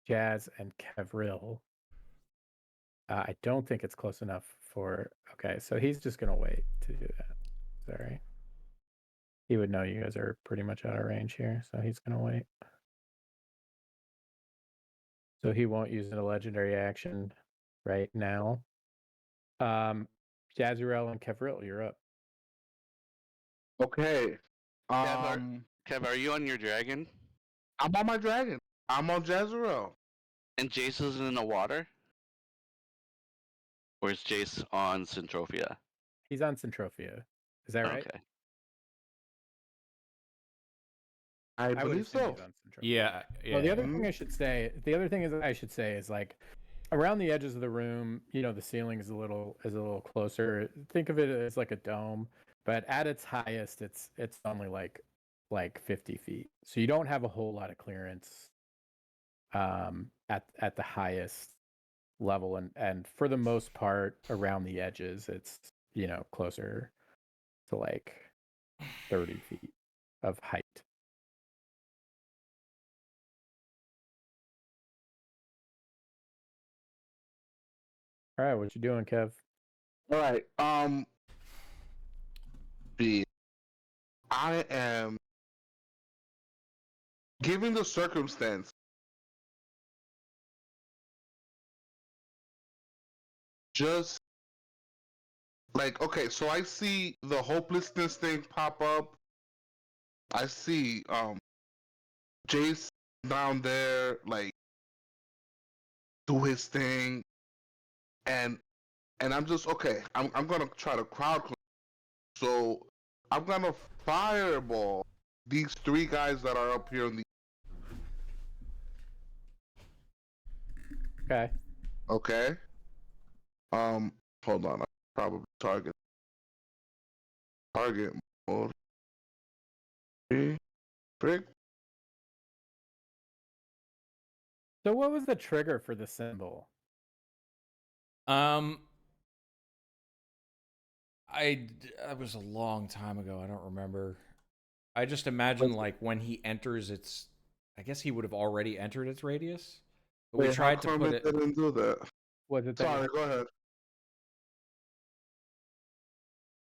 Jazz and Kevril. I don't think it's close enough for... Okay, so he's just going to wait to do that. Sorry. He would know you guys are pretty much out of range here, so he's going to wait. So he won't use a legendary action right now. Jazurel and Kevril, you're up. Okay. Kev, are you on your dragon? I'm on my dragon. I'm on Jazarel. And Jace is in the water? Or is Jace on Centrophia? He's on Centrophia. Is that right? Okay. I would believe assume so. he's on Centrophia. Yeah. Well, the other thing I should say, is like around the edges of the room, the ceiling is a little closer. Think of it as like a dome, but at its highest, it's only like 50 feet. So you don't have a whole lot of clearance at the highest level, and for the most part around the edges, it's closer to like 30 feet of height. All right, what you doing, Kev? All right. I am, given the circumstance, just like, okay, so I see the hopelessness thing pop up. I see Jace down there like do his thing, and I'm just okay. I'm gonna try to crowd control. So I'm gonna fireball these 3 guys that are up here in the. Okay. Okay. Hold on. I probably target mode. Frick. So what was the trigger for the symbol? That was a long time ago. I don't remember. I just imagine like when he enters its, I guess he would have already entered its radius. But we tried to put it. Didn't do that. Was it Sorry, go ahead.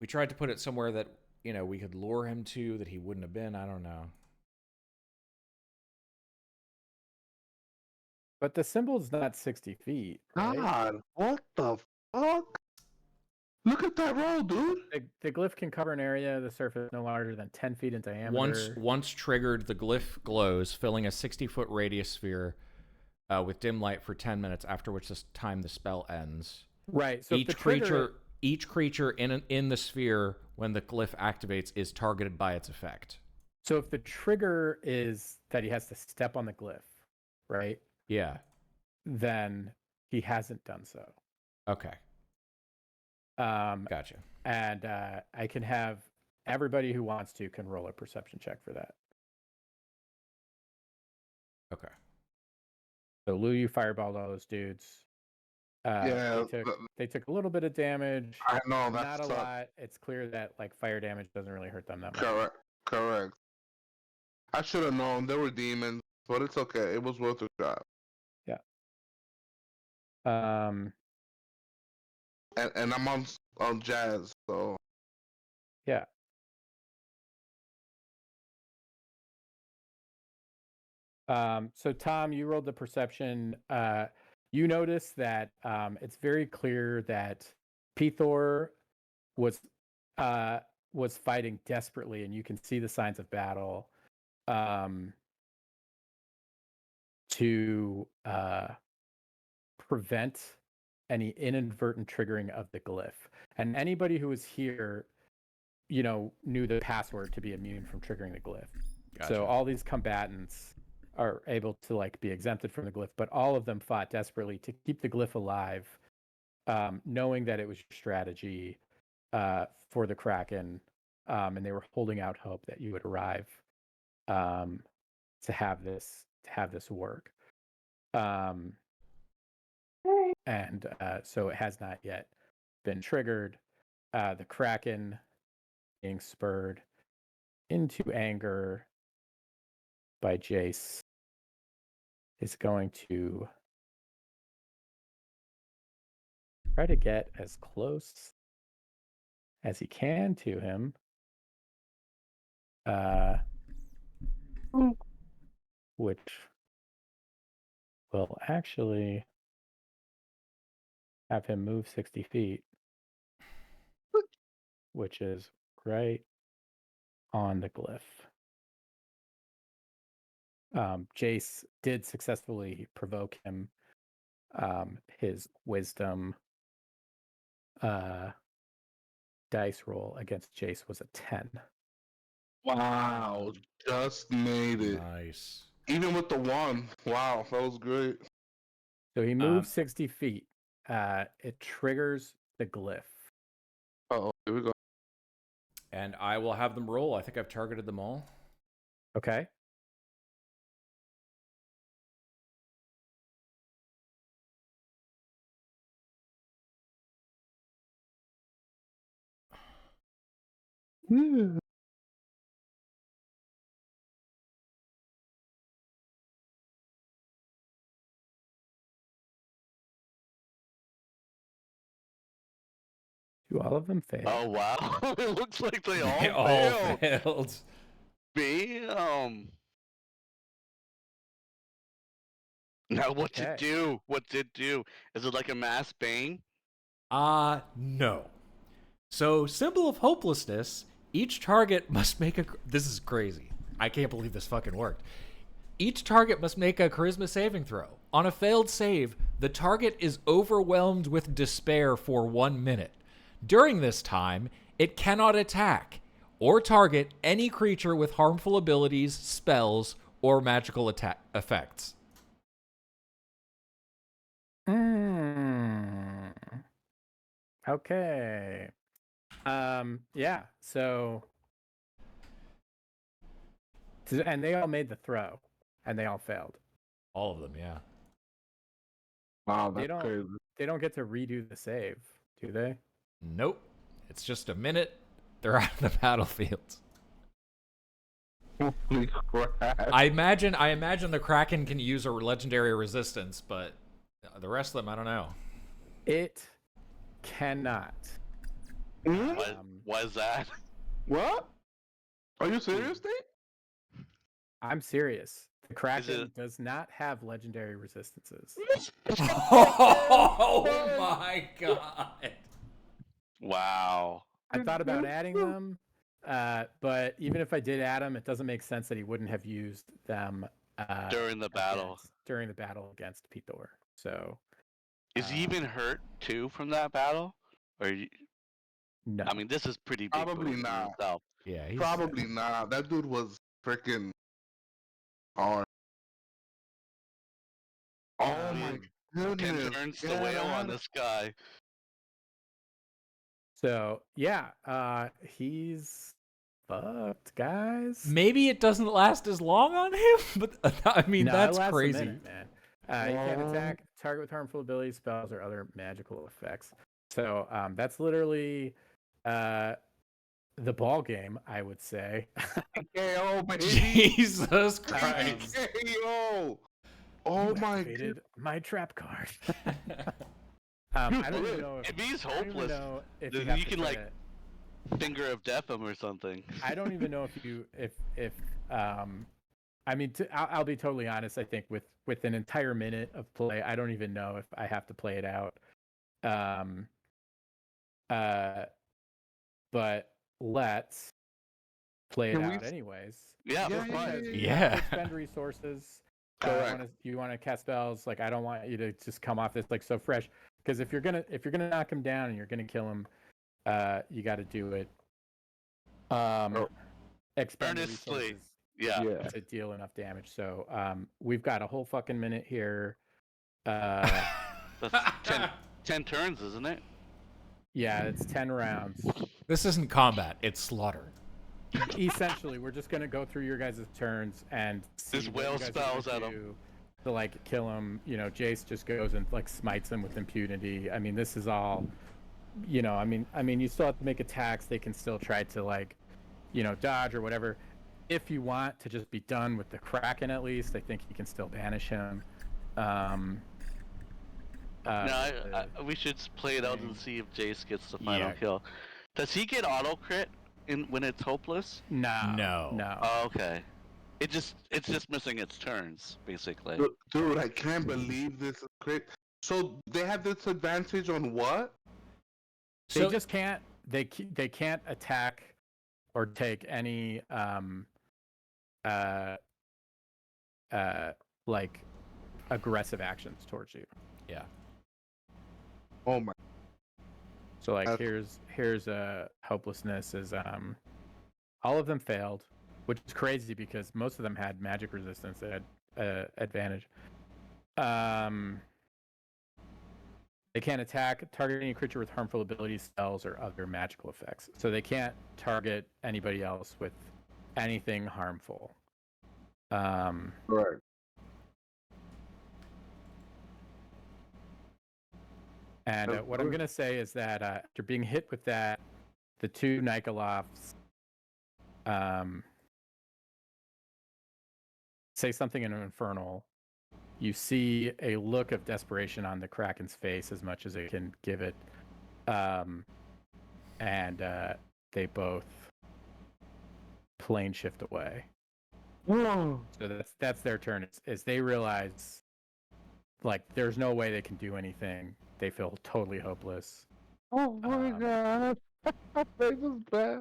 We tried to put it somewhere that we could lure him to that he wouldn't have been. I don't know. But the symbol's not 60 feet. Right? God, what the fuck? Look at that roll, dude. The glyph can cover an area of the surface no larger than 10 feet in diameter. Once triggered, the glyph glows, filling a 60-foot radius sphere with dim light for 10 minutes, after which time the spell ends. Right. So each creature in the sphere, when the glyph activates, is targeted by its effect. So if the trigger is that he has to step on the glyph, right? Yeah. Then he hasn't done so. Okay. Gotcha. And I can have everybody who wants to can roll a perception check for that. Okay. So Lou, you fireballed all those dudes. Yeah, they took a little bit of damage. I know that's not a lot. It's clear that like fire damage doesn't really hurt them that much. Correct. I should have known they were demons, but it's okay. It was worth a shot. Yeah. And I'm on on Jazz. So Yeah. So Tom, you rolled the perception. You notice that it's very clear that Pithor was fighting desperately, and you can see the signs of battle to prevent any inadvertent triggering of the glyph. And anybody who was here, knew the password to be immune from triggering the glyph. Gotcha. So all these combatants are able to be exempted from the glyph, but all of them fought desperately to keep the glyph alive, knowing that it was your strategy for the Kraken, and they were holding out hope that you would arrive to have this work. And so it has not yet been triggered. The Kraken, being spurred into anger by Jace, is going to try to get as close as he can to him. Which will actually have him move 60 feet, which is right on the glyph. Jace did successfully provoke him. His wisdom dice roll against Jace was a 10. wow, just made it. Nice. Even with the 1. Wow, that was great. So he moves 60 feet. It triggers the glyph. Oh, here we go. And I will have them roll. I think I've targeted them all. Okay. Do all of them fail? Oh wow! It looks like they all They all failed. failed. Bam! Now what's it Okay. do? What's it do? Is it like a mass bane? No. So, symbol of hopelessness, each target must make a... This is crazy. I can't believe this fucking worked. Each target must make a charisma saving throw. On a failed save, the target is overwhelmed with despair for 1 minute. During this time, it cannot attack or target any creature with harmful abilities, spells, or magical attack effects. Okay. Yeah. So, and they all made the throw, and they all failed. All of them, yeah. Wow, They that's don't. crazy. They don't get to redo the save, do they? Nope. It's just a minute. They're out of the battlefield. Holy crap. I imagine the Kraken can use a legendary resistance, but the rest of them, I don't know. It cannot. Why is that? What? Are you serious, Dave? I'm serious. The Kraken does not have legendary resistances. Oh my god. Wow. I thought about adding them, but even if I did add them, it doesn't make sense that he wouldn't have used them During the battle. During the battle against Pithor. So, Is he even hurt too from that battle? Or no. I mean, this is pretty big. Probably boost in not. itself. Yeah, Probably not. That dude was freaking hard. Oh my goodness. 10 turns to wail on this guy. So yeah, he's fucked, guys. Maybe it doesn't last as long on him, but I mean No, that's it lasts crazy. a minute, man. You can't attack target with harmful abilities, spells, or other magical effects. So that's literally the ball game, I would say. KO, baby. Jesus Christ. KO. Oh You my activated my trap card. I don't even know If he's I don't even hopeless, know if then you have you to can try like to- finger of death him or something. I don't even know if I mean I'll be totally honest. I think with an entire minute of play, I don't even know if I have to play it out. Uh, but let's play it Can we out s- anyways. Yeah, Yeah, for yeah, fun. Because you Yeah. have to expend resources. Correct. You want to cast spells. Like I don't want you to just come off this like so fresh. Because if you're gonna knock him down and you're gonna kill him, you got to do it. Expend the Earnestly. resources Yeah. Yeah. to deal enough damage. So we've got a whole fucking minute here. That's 10 turns, isn't it? Yeah, it's 10 rounds. This isn't combat, it's slaughter. Essentially, we're just gonna go through your guys' turns and see Just what you wail guys are spells gonna at 'em. do to like kill him. You know, Jace just goes and like smites him with impunity. I mean, this is all. You know, I mean, you still have to make attacks. They can still try to like, you know, dodge or whatever. If you want to just be done with the Kraken, at least, I think you can still banish him. We should play it out and see if Jace gets the final Yeah. kill. Does he get auto crit when it's hopeless? No. No. Oh, okay. It's just missing its turns, basically. Dude, I can't believe this is great. So they have this advantage on what? They So just can't. They can't attack or take any like aggressive actions towards you. yeah. Oh my. So like That's- here's hopelessness is all of them failed, which is crazy because most of them had magic resistance that had advantage. They can't attack, target any creature with harmful abilities, spells, or other magical effects. So they can't target anybody else with anything harmful. Right. And That's what I'm good. going to say is that after being hit with that, the two Nikolofs say something in an infernal. You see a look of desperation on the Kraken's face as much as it can give it. And they both plane shift away. Whoa. So that's their turn. Is they realize like there's no way they can do anything. They feel totally hopeless. Oh my god. They just bad.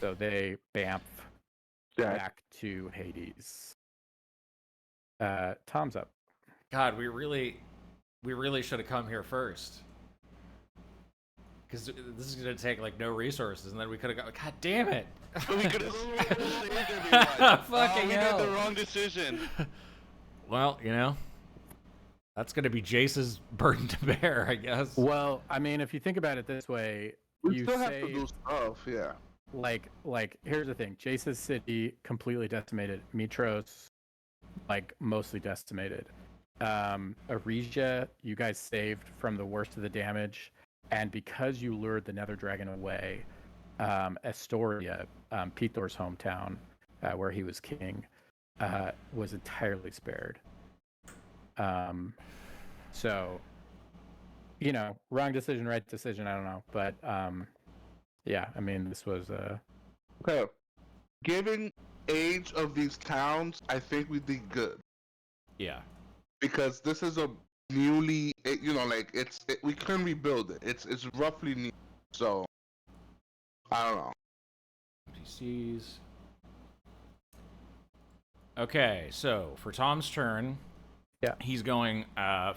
So they bamf Jack. back to Hades. Tom's up. God, we really should have come here first. Because this is gonna take like no resources, and then we could have got. God damn it! We could have saved everyone. Fucking we hell. made the wrong decision. Well, you know, that's gonna be Jace's burden to bear, I guess. Well, I mean, if you think about it this way, We you still have to say do stuff, yeah. like here's the thing: Jace's city completely decimated. Mitros, like mostly decimated. Arisia, you guys saved from the worst of the damage, and because you lured the Nether Dragon away, Astoria, Pitor's hometown, where he was king, was entirely spared. So, you know, wrong decision, right decision. I don't know, but yeah, I mean, this was Okay. Given age of these towns, I think we did good. Yeah. Because this is a newly, you know, like we couldn't rebuild it. It's roughly new, so I don't know. NPCs. Okay, so for Tom's turn, Yeah. he's going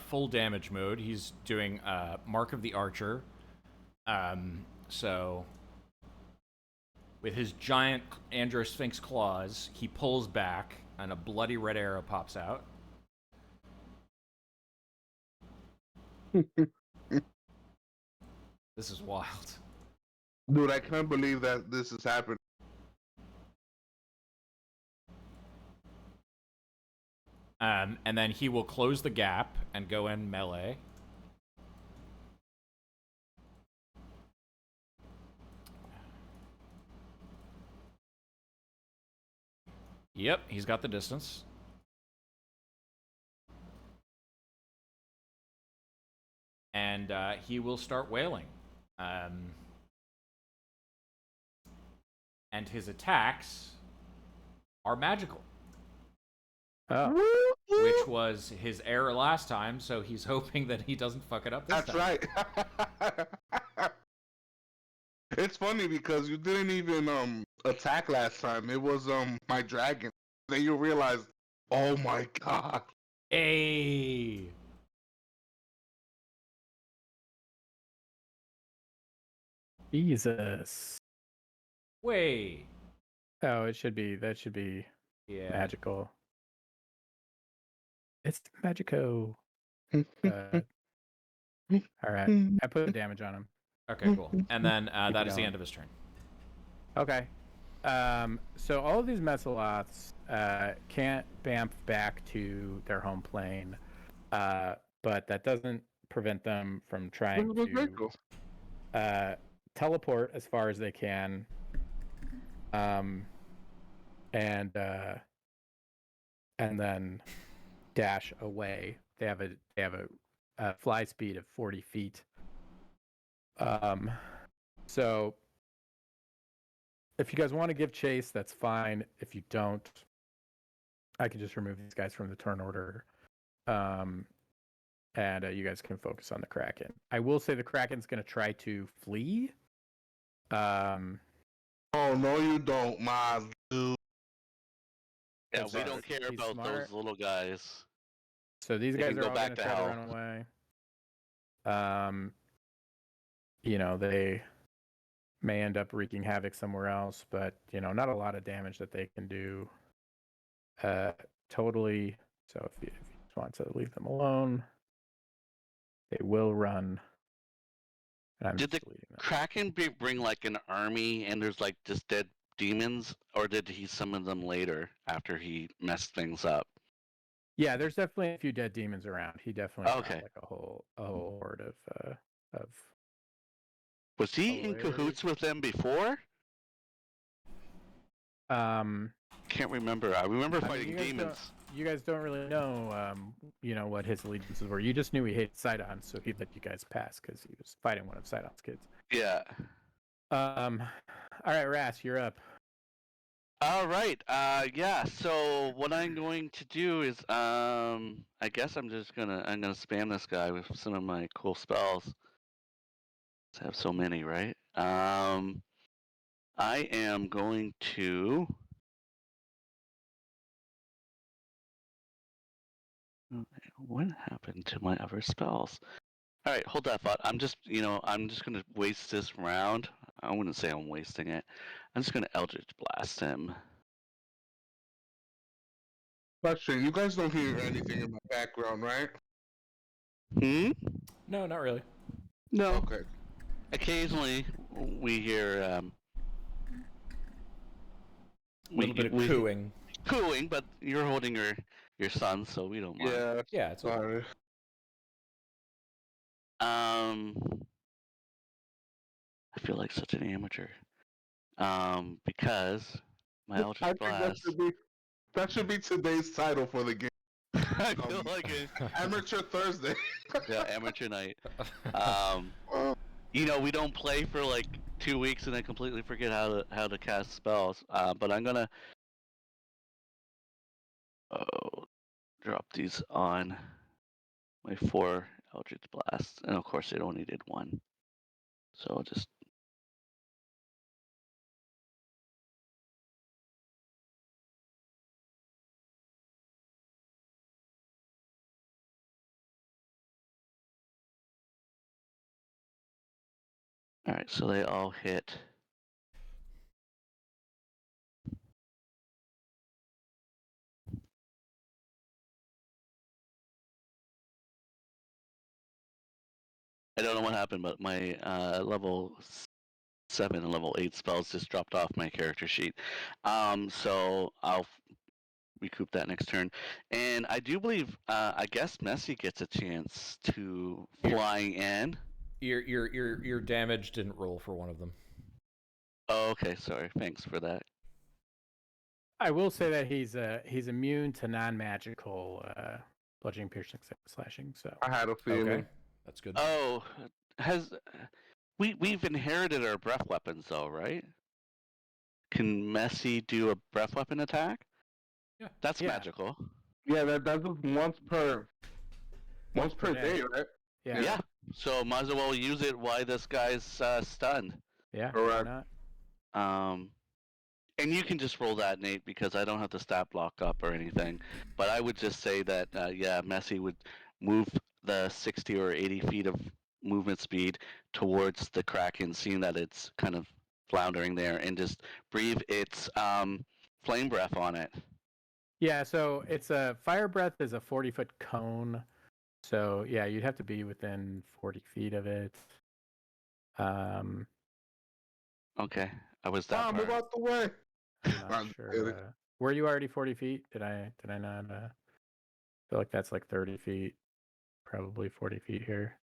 full damage mode. He's doing Mark of the Archer. So with his giant Androsphinx claws, he pulls back, and a bloody red arrow pops out. This is wild. Dude, I can't believe that this is happening. And then he will close the gap and go in melee. Yep, he's got the distance. and he will start wailing. And his attacks are magical, Oh, which was his error last time, so he's hoping that he doesn't fuck it up this That's time. right. It's funny because you didn't even attack last time. It was my dragon. Then you realize, oh my god. Hey! Jesus. Wait. Oh, that should be Yeah. magical. It's Magico. All right. I put the damage on him. Okay, cool. And then that is the going. end of his turn. Okay. So all of these Metzaloths can't bamf back to their home plane, but that doesn't prevent them from trying to teleport as far as they can, and then dash away. They have a fly speed of 40 feet. So if you guys want to give chase, that's fine. If you don't, I can just remove these guys from the turn order. And you guys can focus on the Kraken. I will say the Kraken's going to try to flee. Oh, no, you don't, Maz, dude. Yeah, He's we don't care about smart. those little guys. So these They guys can are go all back going to to try to hell. run away. They may end up wreaking havoc somewhere else, but, not a lot of damage that they can do. Totally. So if you just want to leave them alone, they will run. And I'm Did just the deleting them. Kraken bring like an army and there's like just dead demons, or did he summon them later after he messed things up? Yeah, there's definitely a few dead demons around. He definitely brought Okay. like a whole horde of Was he in hilarious. cahoots with them before? Can't remember. I remember fighting demons. You guys don't really know, what his allegiances were. You just knew he hated Sidon, so he let you guys pass because he was fighting one of Sidon's kids. Yeah. All right, Ras, you're up. All right. Yeah. So what I'm going to do is, I guess I'm gonna spam this guy with some of my cool spells. I have so many, right? I am going to. What happened to my other spells? All right, hold that thought. I'm just gonna waste this round. I wouldn't say I'm wasting it. I'm just gonna Eldritch Blast him. Question, you guys don't hear anything in my background, right? Hmm? No, not really. No. Okay. Occasionally, we hear A little bit of cooing. Cooing, but you're holding your son, so we don't mind. Yeah. Yeah, it's all Sorry. I feel like such an amateur. Because my I Eldritch think Blast. that should be today's title for the game. I feel like it. Amateur Thursday. Yeah, amateur night. We don't play for like 2 weeks and then completely forget how to cast spells. But I'm gonna drop these on my 4 Eldritch Blasts, and of course it only did 1. So I'll just. All right, so they all hit. I don't know what happened, but my level 7 and level 8 spells just dropped off my character sheet. So I'll recoup that next turn. And I do believe, I guess Messi gets a chance to flying in. Your damage didn't roll for one of them. Oh, okay. Sorry. Thanks for that. I will say that he's immune to non-magical bludgeoning, piercing, slashing. So I had a feeling. Okay, That's good. Oh, has we've inherited our breath weapons though, right? Can Messi do a breath weapon attack? Yeah. That's Yeah. magical. Yeah, that's just once per day, right? Yeah. Yeah. So might as well use it while this guy's stunned. Yeah. Correct. Why not? And you can just roll that, Nate, because I don't have to stat block up or anything. But I would just say that, yeah, Messi would move the 60 or 80 feet of movement speed towards the Kraken, seeing that it's kind of floundering there, and just breathe its flame breath on it. Yeah. So it's a fire breath is a 40-foot cone. So yeah, you'd have to be within 40 feet of it. Okay, I was that Move far. out the way. I'm not I'm sure. kidding. Were you already 40 feet? Did I not? Feel like that's like 30 feet. Probably 40 feet here.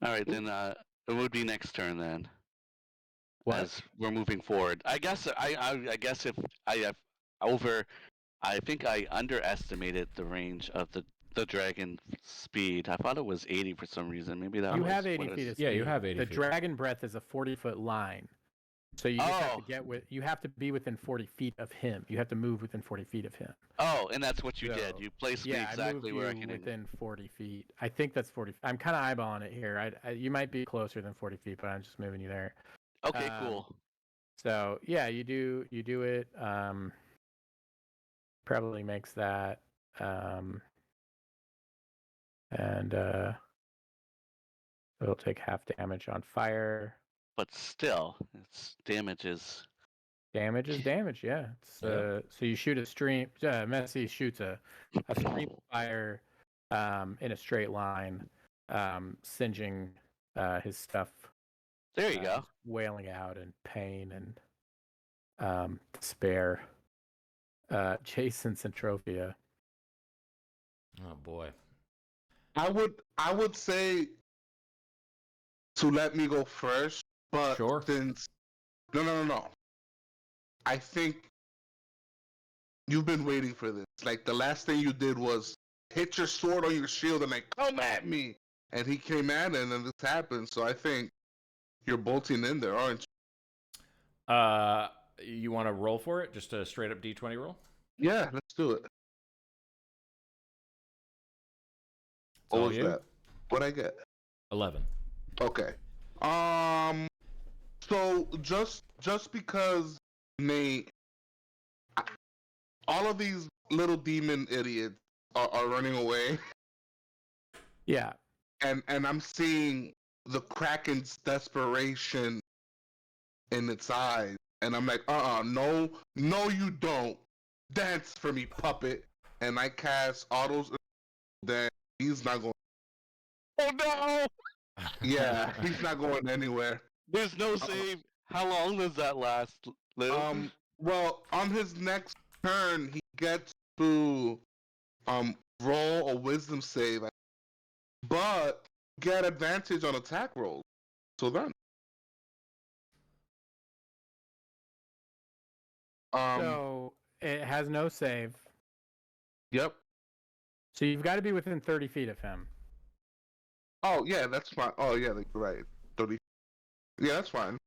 All right, then it would be next turn then. What? As we're moving forward, I guess I guess if I have I think I underestimated the range of the dragon speed. I thought it was 80 for some reason. Maybe that You was have 80 what feet it of Yeah, speed. you have 80 The feet. dragon breath is a 40-foot line. So you just have to Oh. get with. You have to be within 40 feet of him. You have to move within 40 feet of him. Oh, and that's what you did. So, You placed me Yeah, I moved exactly you where I can. within 40 feet. I think that's 40. I'm kind of eyeballing it here. You might be closer than 40 feet, but I'm just moving you there. Okay, cool. So yeah, you do it. Probably makes that. And it'll take half damage on fire. But still, its damage is. Damage is damage, yeah. It's, Yeah. so you shoot a stream. Messi shoots a stream of fire in a straight line, singeing his stuff. There you go. He's wailing out in pain and despair. Jason Centrophia. Oh boy. I would say to let me go first, but Sure. since no. I think you've been waiting for this. Like the last thing you did was hit your sword on your shield and like come at me, and he came at it, and then this happened. So I think you're bolting in there, aren't you? You want to roll for it? Just a straight up D20 roll? Yeah, let's do it. It's What all was you. that? What'd I get? 11. Okay. So just because Nate, all of these little demon idiots are running away, Yeah. and I'm seeing the Kraken's desperation in its eyes, and I'm like, no, you don't. Dance for me, puppet. And I cast autos. Then he's not going. Oh no! Yeah, he's not going anywhere. There's no save. How long does that last, Lou? Well, on his next turn, he gets to roll a wisdom save, but get advantage on attack rolls. So then, So it has no save. yep. So you've got to be within 30 feet of him. Oh yeah, that's fine. Oh yeah, like, right. 30. Yeah, that's fine.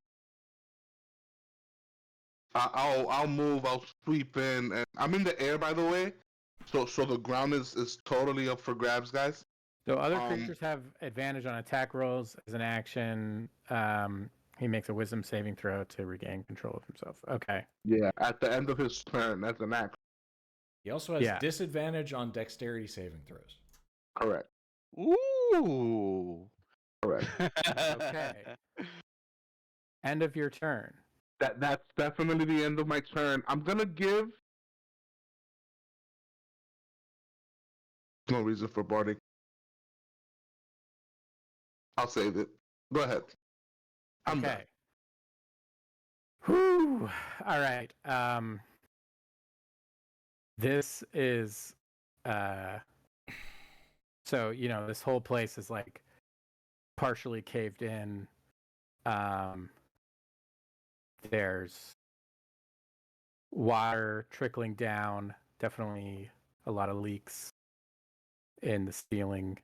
I'll move. I'll sweep in, and I'm in the air, by the way. So the ground is totally up for grabs, guys. So other creatures have advantage on attack rolls as an action. He makes a wisdom saving throw to regain control of himself. Okay. Yeah, at the end of his turn, that's an action. He also has Yeah. disadvantage on dexterity saving throws. Correct. Ooh. Correct. Okay. End of your turn. That's definitely the end of my turn. I'm gonna give. No reason for barding. I'll save it. Go ahead. I'm Okay. Whew. All right. This is so this whole place is like partially caved in. There's water trickling down, definitely a lot of leaks in the ceiling.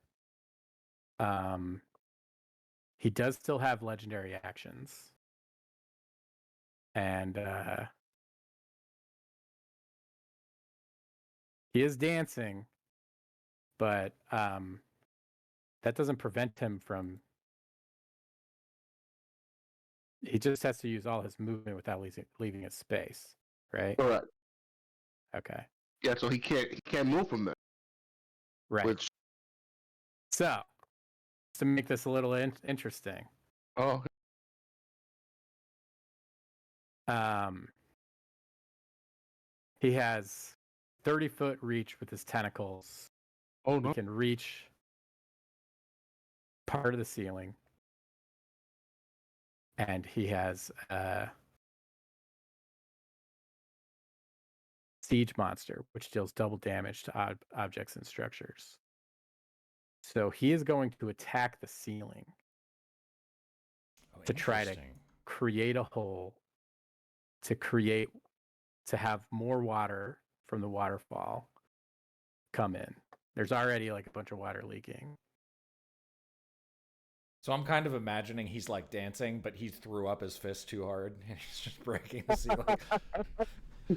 He does still have legendary actions. And he is dancing, but that doesn't prevent him from... He just has to use all his movement without leaving his space, right? Correct. Okay. Yeah, so he can't move from there. Right. Which So, to make this a little interesting, he has 30-foot reach with his tentacles. oh He no. can reach part of the ceiling. And he has Siege Monster, which deals double damage to objects and structures. So he is going to attack the ceiling to try to create a hole, to have more water from the waterfall come in. There's already like a bunch of water leaking. So I'm kind of imagining he's like dancing, but he threw up his fist too hard and he's just breaking the ceiling.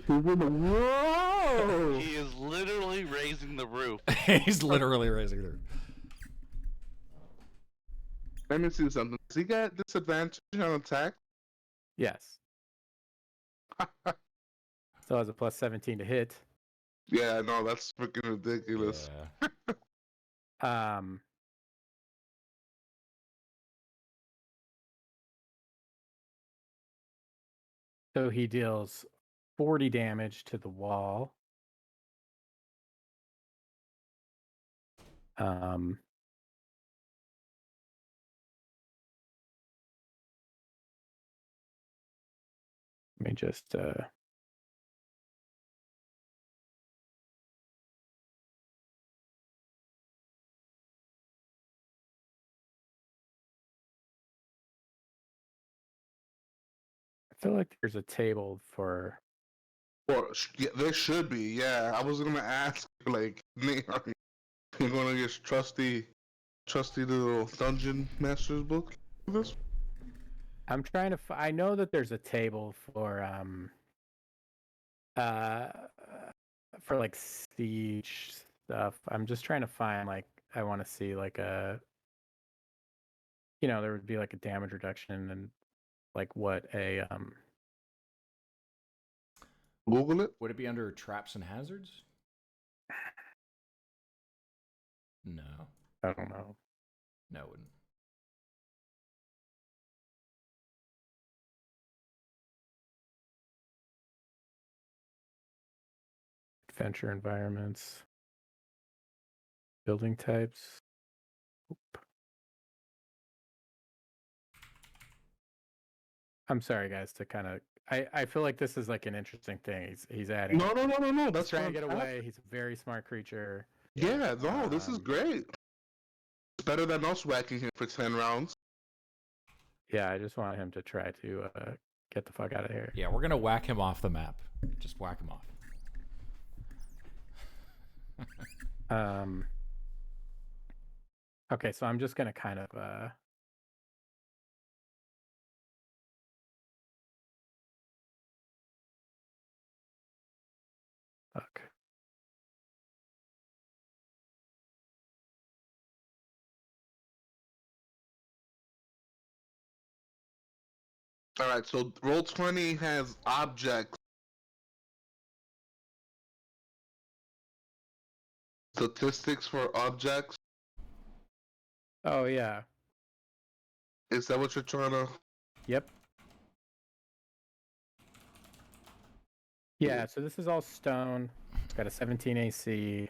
Whoa! He is literally raising the roof. He's literally raising the roof. Let me see something. Does he get disadvantage on attack? Yes. So has a plus 17 to hit. Yeah, no, that's freaking ridiculous. Yeah. So he deals 40 damage to the wall. Let me just I feel like there's a table for... Or yeah, there should be. Yeah, I was gonna ask, like, Nate, are you gonna get trusty little dungeon master's book for this? I'm trying to I know that there's a table for like siege stuff. I'm just trying to find, like, I want to see like a, there would be like a damage reduction and like what a Google it. Would it be under traps and hazards? No. I don't know. No, it wouldn't. Adventure environments, building types. Oop. I'm sorry, guys, to kind of... I feel like this is like an interesting thing he's adding. No. He's That's trying to get fantastic. away. He's a very smart creature. Yeah, no, this is great. It's better than us whacking him for 10 rounds. Yeah, I just want him to try to get the fuck out of here. Yeah, we're gonna whack him off the map. Just whack him off. Okay, so I'm just gonna kind of fuck. All right, so Roll20 has objects, statistics for objects. Oh yeah. Is that what you're trying to? Yep. Yeah, so this is all stone. It's got a 17 AC.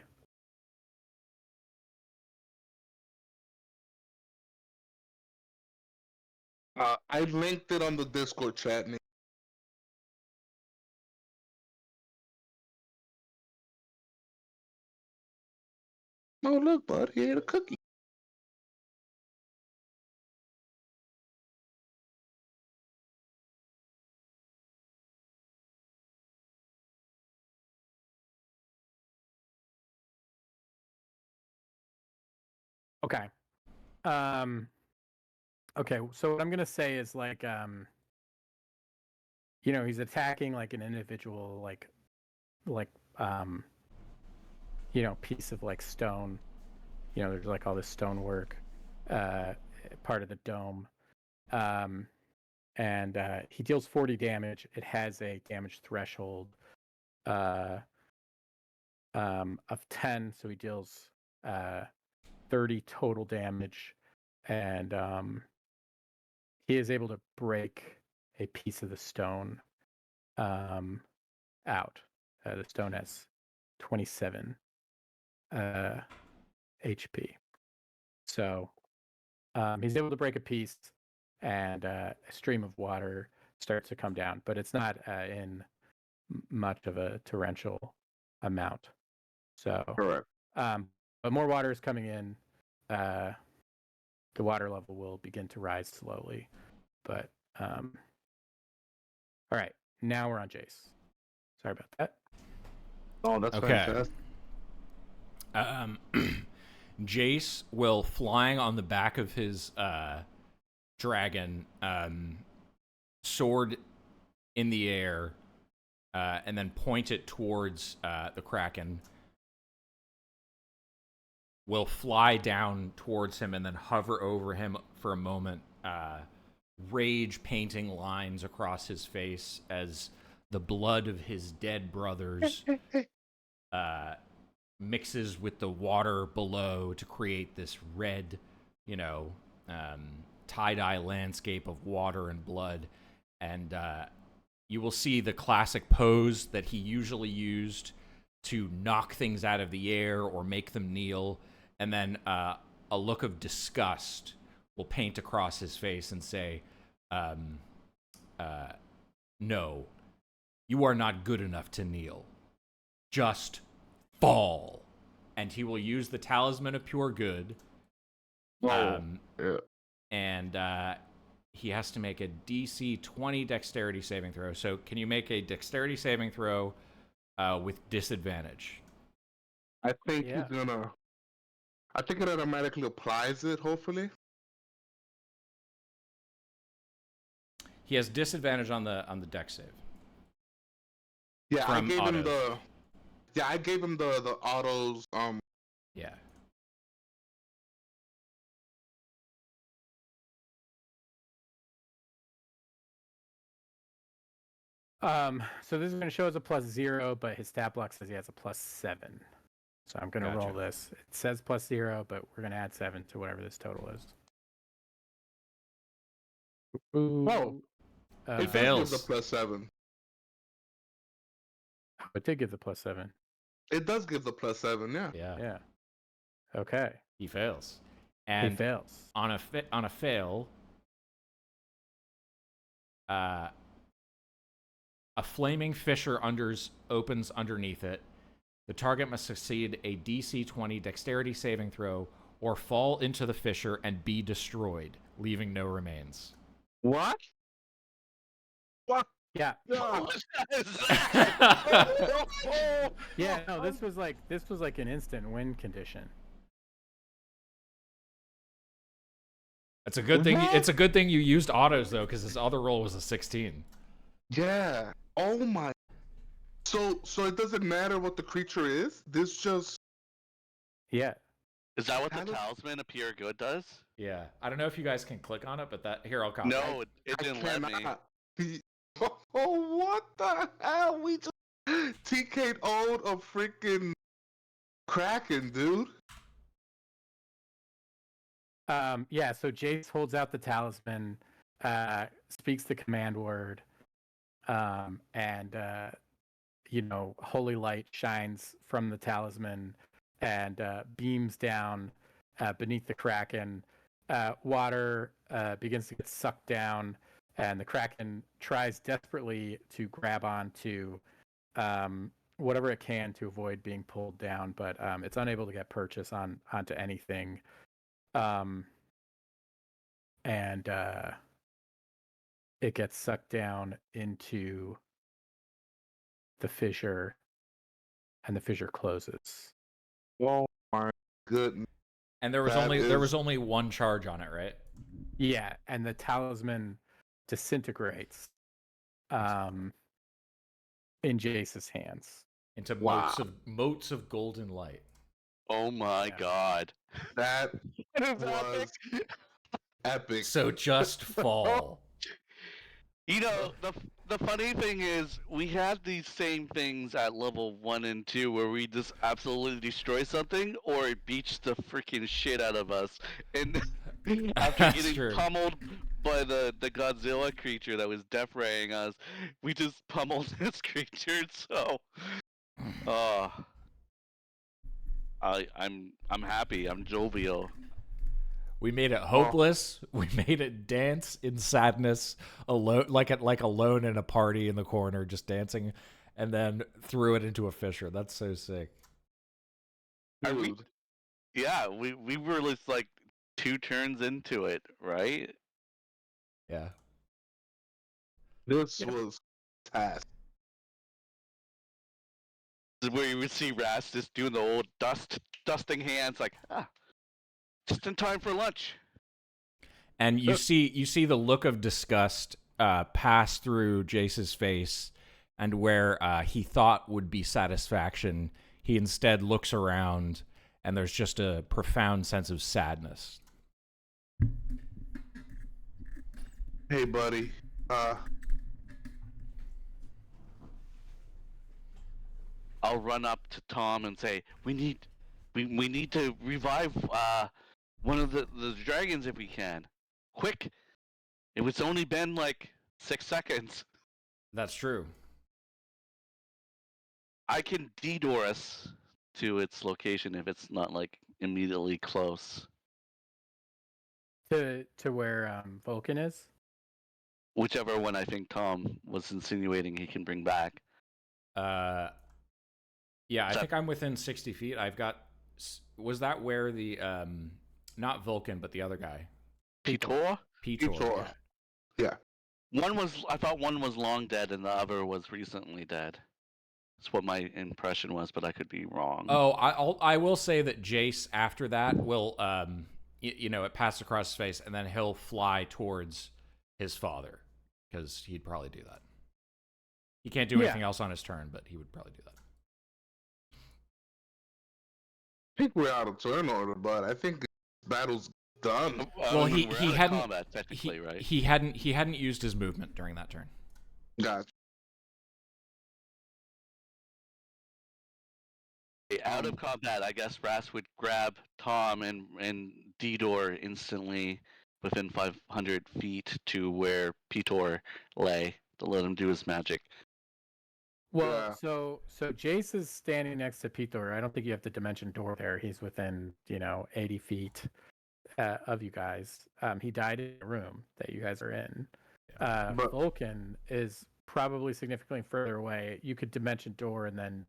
I linked it on the Discord chat. Nate. Oh, look, bud, he ate a cookie. Okay. Okay, so what I'm gonna say is like you know, he's attacking like an individual like you know, piece of like stone. You know, there's like all this stonework, uh, part of the dome. Um, and he deals 40 damage. It has a damage threshold uh, of 10, so he deals 30 total damage, and he is able to break a piece of the stone um, out. The stone has 27 HP. So he's able to break a piece, and a stream of water starts to come down, but it's not in much of a torrential amount. So, Correct. but more water is coming in. The water level will begin to rise slowly. But all right, now we're on Jace. Sorry about that. Oh, that's Okay. fantastic. Jace will, flying on the back of his dragon, sword in the air, and then point it towards the Kraken. Will fly down towards him and then hover over him for a moment, rage painting lines across his face as the blood of his dead brothers mixes with the water below to create this red, you know, tie-dye landscape of water and blood. And you will see the classic pose that he usually used to knock things out of the air or make them kneel. And then a look of disgust will paint across his face and say, no, you are not good enough to kneel. Just fall. And he will use the Talisman of Pure Good. Yeah. And he has to make a DC 20 dexterity saving throw. So can you make a dexterity saving throw with disadvantage? I think Yeah. he's gonna. I think it automatically applies it. Hopefully. He has disadvantage on the dex save. Yeah, I From gave him autos. the. Yeah, I gave him the autos. Yeah. So this is going to show as a +0, but his stat block says he has a +7. So I'm going to roll Gotcha. this. It says +0, but we're going to add 7 to whatever this total is. Oh, Uh, it does fails. give the +7. it did give the +7. It does give the +7. Yeah. Yeah. Yeah. Okay. He fails. He And fails. on a fail, a flaming fissure opens underneath it. The target must succeed a DC 20 dexterity saving throw or fall into the fissure and be destroyed, leaving no remains. What? What? Yeah. No. Yeah. No, this was like an instant win condition. It's a good thing. What? It's a good thing you used autos though, because his other roll was a 16. Yeah. Oh my. So it doesn't matter what the creature is. This just. Yeah. Is that what the How does- Talisman of Pure Good does? Yeah, I don't know if you guys can click on it, but here I'll copy. No, it didn't let me. Oh, what the hell? We just TK'd a freaking Kraken, dude. Yeah, so Jace holds out the talisman, speaks the command word, and you know, holy light shines from the talisman and beams down beneath the Kraken. Water begins to get sucked down, and the Kraken tries desperately to grab onto whatever it can to avoid being pulled down, but it's unable to get purchase onto anything. And it gets sucked down into the fissure, and the fissure closes. Oh my goodness. And there was only one charge on it, right? Yeah, and the talisman disintegrates in Jace's hands. Into Wow. motes of golden light. Oh my Yeah. god. That It is was epic. So just fall. You know, the funny thing is, we had these same things at level 1 and 2 where we just absolutely destroy something, or it beats the freaking shit out of us. And after That's getting true. pummeled by the Godzilla creature that was death raying us, we just pummeled this creature. So, I'm happy. I'm jovial. We made it hopeless. We made it dance in sadness, alone, like alone in a party in the corner, just dancing, and then threw it into a fissure. That's so sick. Dude, Yeah, we were just like 2 turns into it, right? Yeah. this was task. This is where you would see Ras just doing the old dusting hands, like, just in time for lunch. And you see the look of disgust pass through Jace's face, and where he thought would be satisfaction, he instead looks around, and there's just a profound sense of sadness. Hey, buddy. I'll run up to Tom and say, we need to revive one of the dragons if we can. Quick! It's only been like 6 seconds. That's true. I can detour us to its location if it's not like immediately close. To where Vulcan is? Whichever one I think Tom was insinuating he can bring back. Yeah, I think I'm within 60 feet. I've got. Was that where the not Vulcan, but the other guy? Pitor? Pitor. Yeah. I thought one was long dead and the other was recently dead. That's what my impression was, but I could be wrong. Oh, I will say that Jace after that will it passed across his face, and then he'll fly towards his father, because he'd probably do that. He can't do anything else on his turn, but he would probably do that. I think we're out of turn order, but I think the battle's done. Well, he we're out of hadn't combat, technically, right? he hadn't used his movement during that turn. Gotcha. Out of combat, I guess Ras would grab Tom and Didor instantly within 500 feet to where Pitor lay to let him do his magic. Well, Yeah. so Jace is standing next to Pitor. I don't think you have to dimension door there. He's within 80 feet of you guys. He died in a room that you guys are in. But- Vulcan is probably significantly further away. You could dimension door and then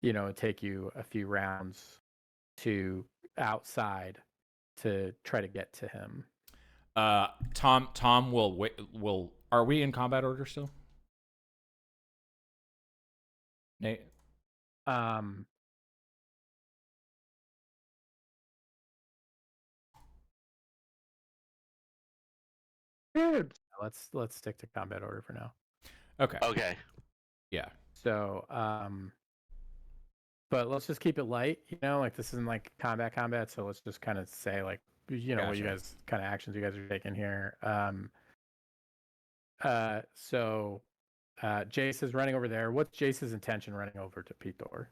it'd take you a few rounds to outside to try to get to him. Tom will. Are we in combat order still? Nate? Good. Let's stick to combat order for now. Okay. Okay. Yeah. So, but let's just keep it light, like this isn't like combat. So let's just kind of say like, what you Gotcha. guys kind of actions you guys are taking here. So Jace is running over there. What's Jace's intention running over to Pitor?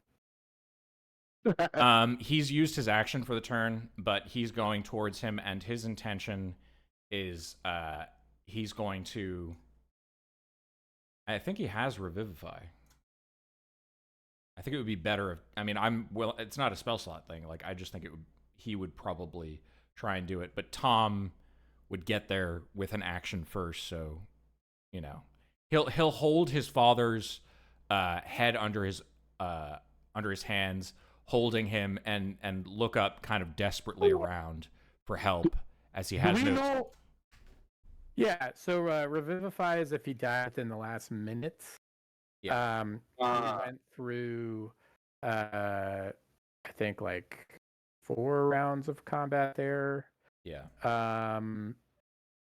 He's used his action for the turn, but he's going towards him, and his intention is he's going to. I think he has Revivify. I think it would be better if it's not a spell slot thing. Like I just think he would probably try and do it, but Tom would get there with an action first, so he'll hold his father's head under his hands, holding him, and look up kind of desperately around for help as he has no. Yeah, so Revivify is if he died within the last minute. Yeah. He went through, I think like 4 rounds of combat there. Yeah.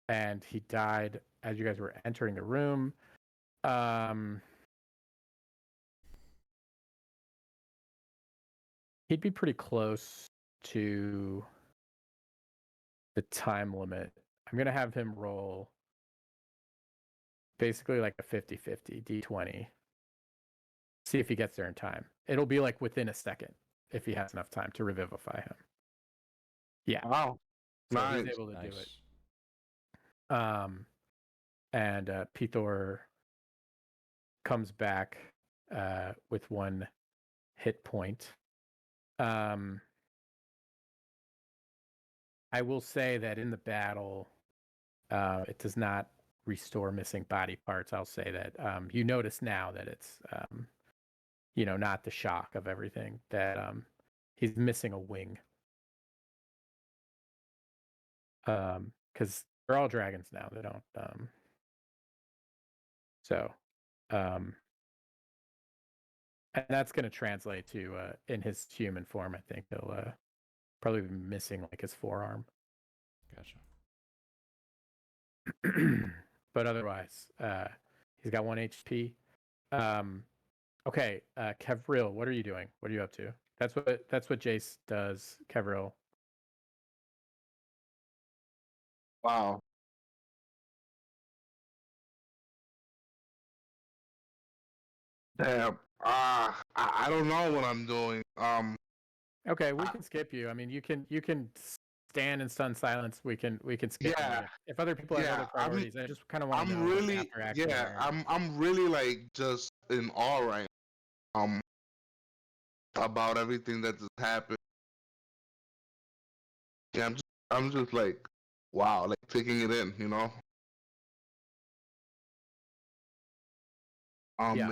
And he died as you guys were entering the room. He'd be pretty close to the time limit. I'm going to have him roll basically like a 50-50 D20. See if he gets there in time. It'll be like within a second if he has enough time to revivify him. Yeah. Wow. So Nice. he's able to do Nice. it. And Pithor comes back with 1 hit point. I will say that in the battle, it does not restore missing body parts. I'll say that you notice now that it's, not the shock of everything, that he's missing a wing. Because they're all dragons now. They don't. And that's going to translate to in his human form. I think he'll probably be missing like his forearm. Gotcha. But otherwise, he's got 1 HP. Okay, Kevril, what are you doing? What are you up to? That's what Jace does, Kevril. Wow. Damn. I don't know what I'm doing. Okay, we can skip you. I mean, you can stand in stun silence. We can skip Yeah. you. If other people have Yeah, other priorities, I just kind of want to know I'm like, really, after action yeah, there. I'm really like just in awe right now, about everything that just happened. Yeah, I'm just like, wow, like taking it in, Yeah.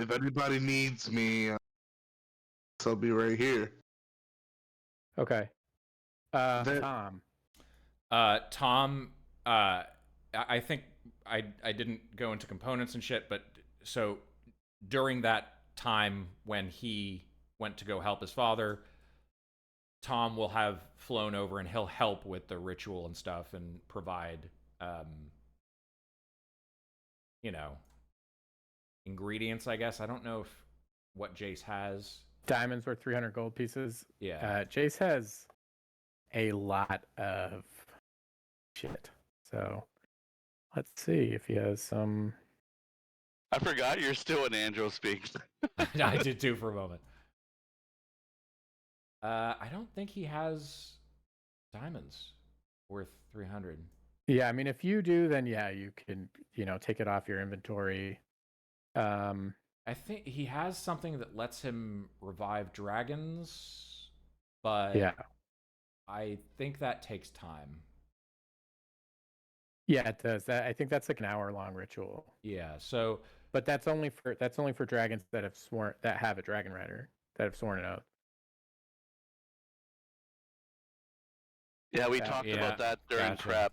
If anybody needs me, I'll be right here. Okay. That- Tom. Tom, I think I didn't go into components and shit, but so during that time when he went to go help his father, Tom will have flown over and he'll help with the ritual and stuff and provide, ingredients, I guess. I don't know what Jace has. Diamonds worth 300 gold pieces. Yeah. Jace has a lot of shit. So let's see if he has some. I forgot you're still in Andro Speaks. I did too for a moment. I don't think he has diamonds worth 300. Yeah, I mean, if you do, then yeah, you can, take it off your inventory. I think he has something that lets him revive dragons, but yeah, I think that takes time. yeah, it does. I think that's like an hour-long ritual. Yeah, so But that's only for dragons that have a dragon rider, that have sworn an oath. Yeah, we Yeah. talked Yeah, about that during gotcha. prep.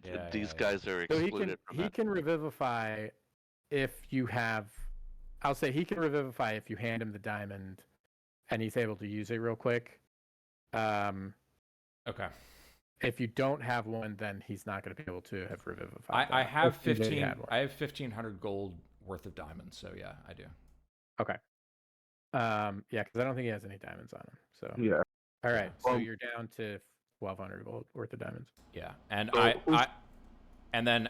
Yeah, These yeah. guys are So excluded from he it. can revivify if you have. I'll say he can revivify if you hand him the diamond, and he's able to use it real quick. Okay. If you don't have one, then he's not going to be able to have revivified. I have If you did 15. had one. I have 1,500 gold worth of diamonds. So yeah, I do. Okay. Yeah, because I don't think he has any diamonds on him. So yeah. all right. So Well- you're down to 1,200 gold worth of diamonds. Yeah, and So and then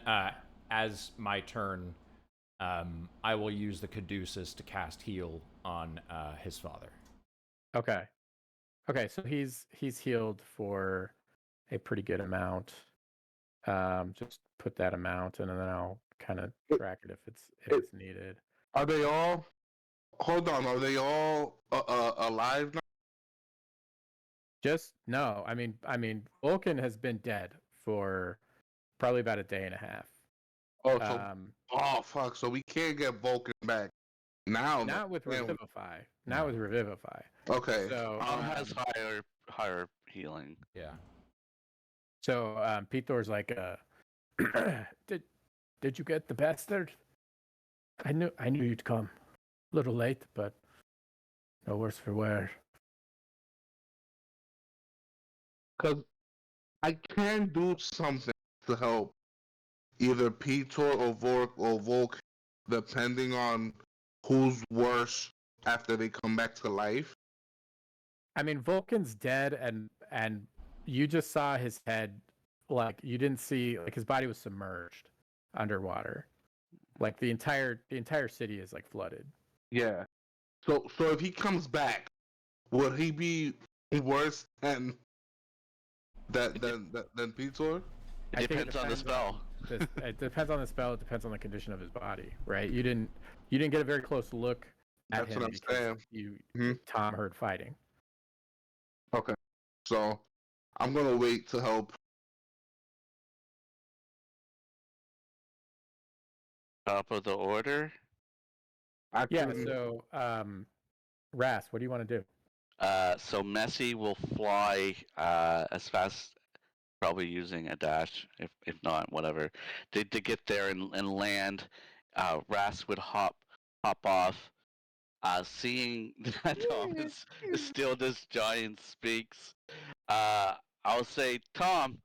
as my turn, I will use the caduceus to cast heal on his father. Okay. Okay. So he's healed for a pretty good amount. Just put that amount, and then I'll kind of track it if it's needed. Are they all? Hold on. Are they all alive now? Just no. I mean, Vulcan has been dead for probably about a day and a half. Oh, oh fuck! So we can't get Vulcan back now. Not with Revivify. Not with Revivify. Okay. So Has higher healing. Yeah. So Pithor's like, did you get the bastard? I knew you'd come. A little late, but no worse for wear. because I can do something to help either Peter or Volk, depending on who's worse after they come back to life. I mean, Vulcan's dead, and you just saw his head. Like you didn't see, like his body was submerged underwater. Like the entire city is like flooded. Yeah. So if he comes back, would he be worse than Peter? It I think depends on the spell. It depends on the spell. It depends on the condition of his body, right? You didn't get a very close look at That's him what I'm because saying. Mhm. Tom heard fighting. Okay. So I'm gonna wait to help. Top of the order. Yeah. Actually, So, Ras, what do you want to do? So Messi will fly as fast, probably using a dash, if not, whatever, to get there and land. Ras would hop off. Seeing that Tom is still this giant speaks, I'll say, Tom,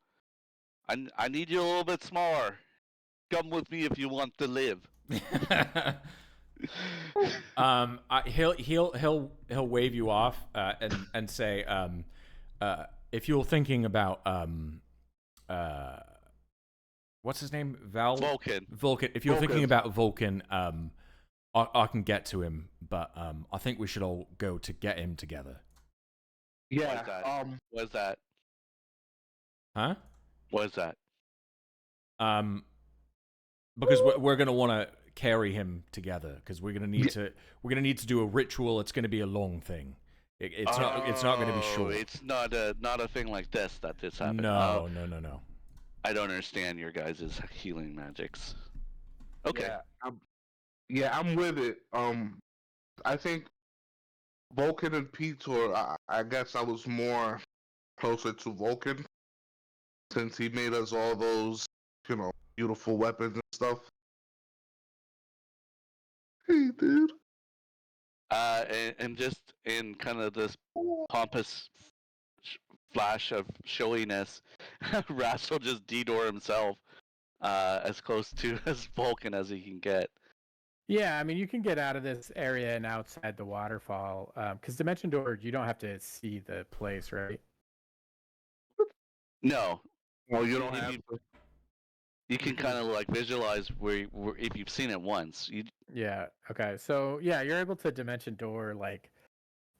I need you a little bit smaller. Come with me if you want to live. He'll wave you off and say, if you're thinking about what's his name, Vulcan. If you're thinking about Vulcan, I can get to him, but I think we should all go to get him together. yeah. What is that? Huh? What is that? Because we're gonna want to carry him together because we're gonna need to do a ritual. It's gonna be a long thing. It's not gonna be short. It's not a thing like this that this happened. No. I don't understand your guys' healing magics. Okay. Yeah, I'm with it. I think Vulcan and Peter. I guess I was more closer to Vulcan since he made us all those, beautiful weapons and stuff. Hey, dude. And just in kind of this pompous flash of showiness, Ras will just de-door himself as close to as Vulcan as he can get. Yeah, I mean, you can get out of this area and outside the waterfall. Because Dimension Door, you don't have to see the place, right? No. Well, you don't have to. You can kind of like visualize where if you've seen it once. Yeah. Okay. So yeah, you're able to Dimension Door, like,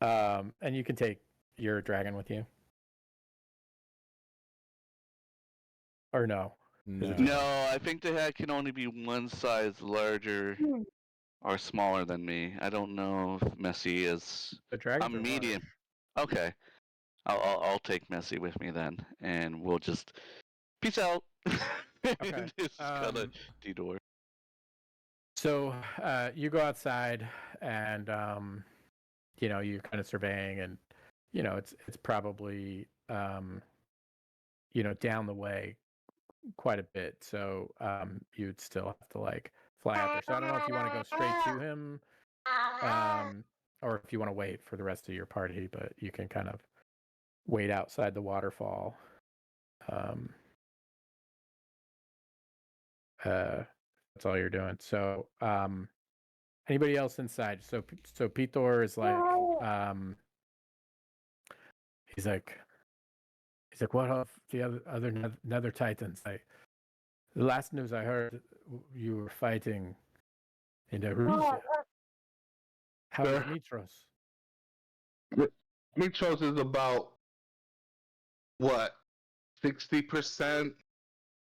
and you can take your dragon with you. Or no? No, I think the head can only be one size larger or smaller than me. I don't know if Messi is. The dragons I'm are medium. large. Okay, I'll take Messi with me then, and we'll just peace out. Okay. Just kind of de-door. So you go outside, and you're kind of surveying, and it's probably down the way quite a bit. So you'd still have to like fly out there. So I don't know if you want to go straight to him, or if you want to wait for the rest of your party, but you can kind of wait outside the waterfall. That's all you're doing. So anybody else inside? So Pitor is like he's like what of the other nether titans? The last news I heard, you were fighting in Eurasia. How is Mitros? Mitros is about what, 60%?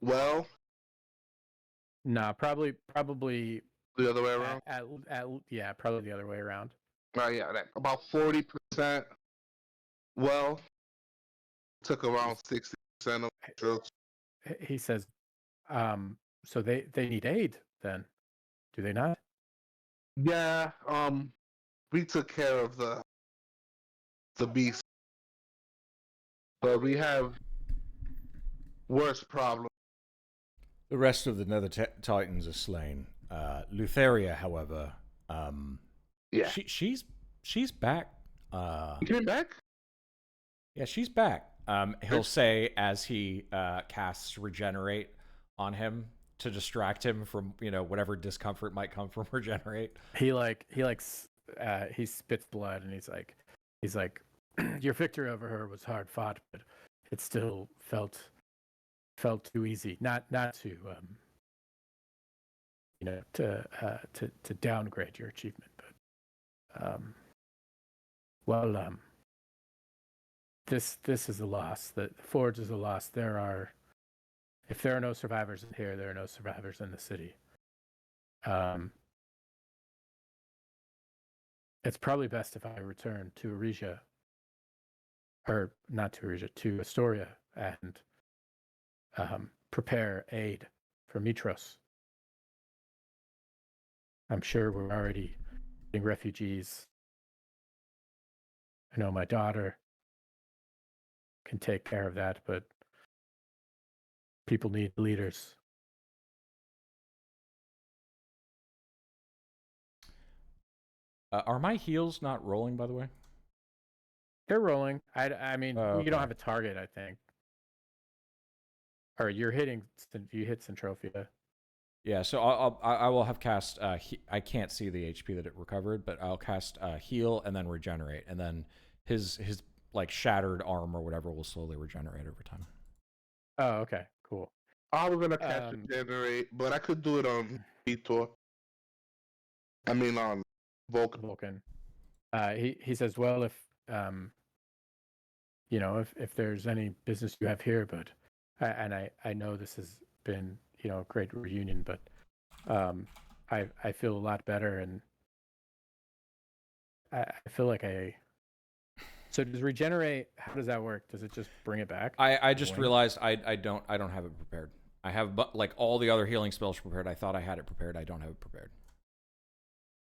Well, No, probably the other way around. Yeah, probably the other way around. Yeah, about 40%. Well, took around 60% of Mitros. He says, so they need aid then, do they not? Yeah, we took care of the beast, but we have worse problems. The rest of the Nether Titans are slain. Lutheria, however, she's back. You came back? Yeah, she's back. He'll say as he casts regenerate on him to distract him from whatever discomfort might come from regenerate. He spits blood and he's like, your victory over her was hard fought, but it still felt too easy. Not to to downgrade your achievement, but this is a loss. The Forge is a loss. If there are no survivors in here, there are no survivors in the city. It's probably best if I return to Aresia, or not to Aresia, to Astoria, and prepare aid for Mitros. I'm sure we're already getting refugees. I know my daughter can take care of that, but people need leaders. Are my heels not rolling, by the way? They're rolling. I mean, Okay. you don't have a target, I think. Or you're hitting. You hit Centrophia. Yeah, so I will have cast. I can't see the HP that it recovered, but I'll cast heal and then regenerate, and then his like shattered arm or whatever will slowly regenerate over time. Oh, okay, cool. I was gonna cast regenerate, but I could do it on Vitor. I mean on Vulcan. He says, well, if if there's any business you have here, but I know this has been a great reunion, but I feel a lot better, and I feel like So does regenerate? How does that work? Does it just bring it back? I just realized I don't have it prepared. I have like all the other healing spells prepared. I thought I had it prepared. I don't have it prepared.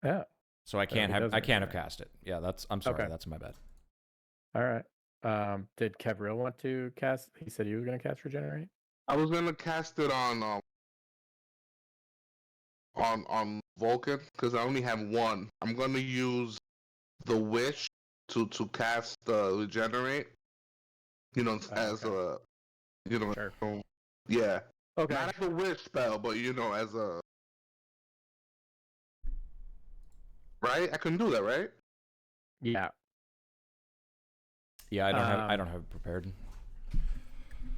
Yeah. So I can't have cast it. Yeah, I'm sorry. Okay. That's my bad. All right. Did Kevril want to cast? He said he was going to cast regenerate. I was gonna cast it on Vulcan because I only have one. I'm gonna use the wish to cast regenerate. As okay. a Sure. yeah. Okay. Not as a wish spell, but as a right. I can do that, right? Yeah. Yeah, I don't have it prepared.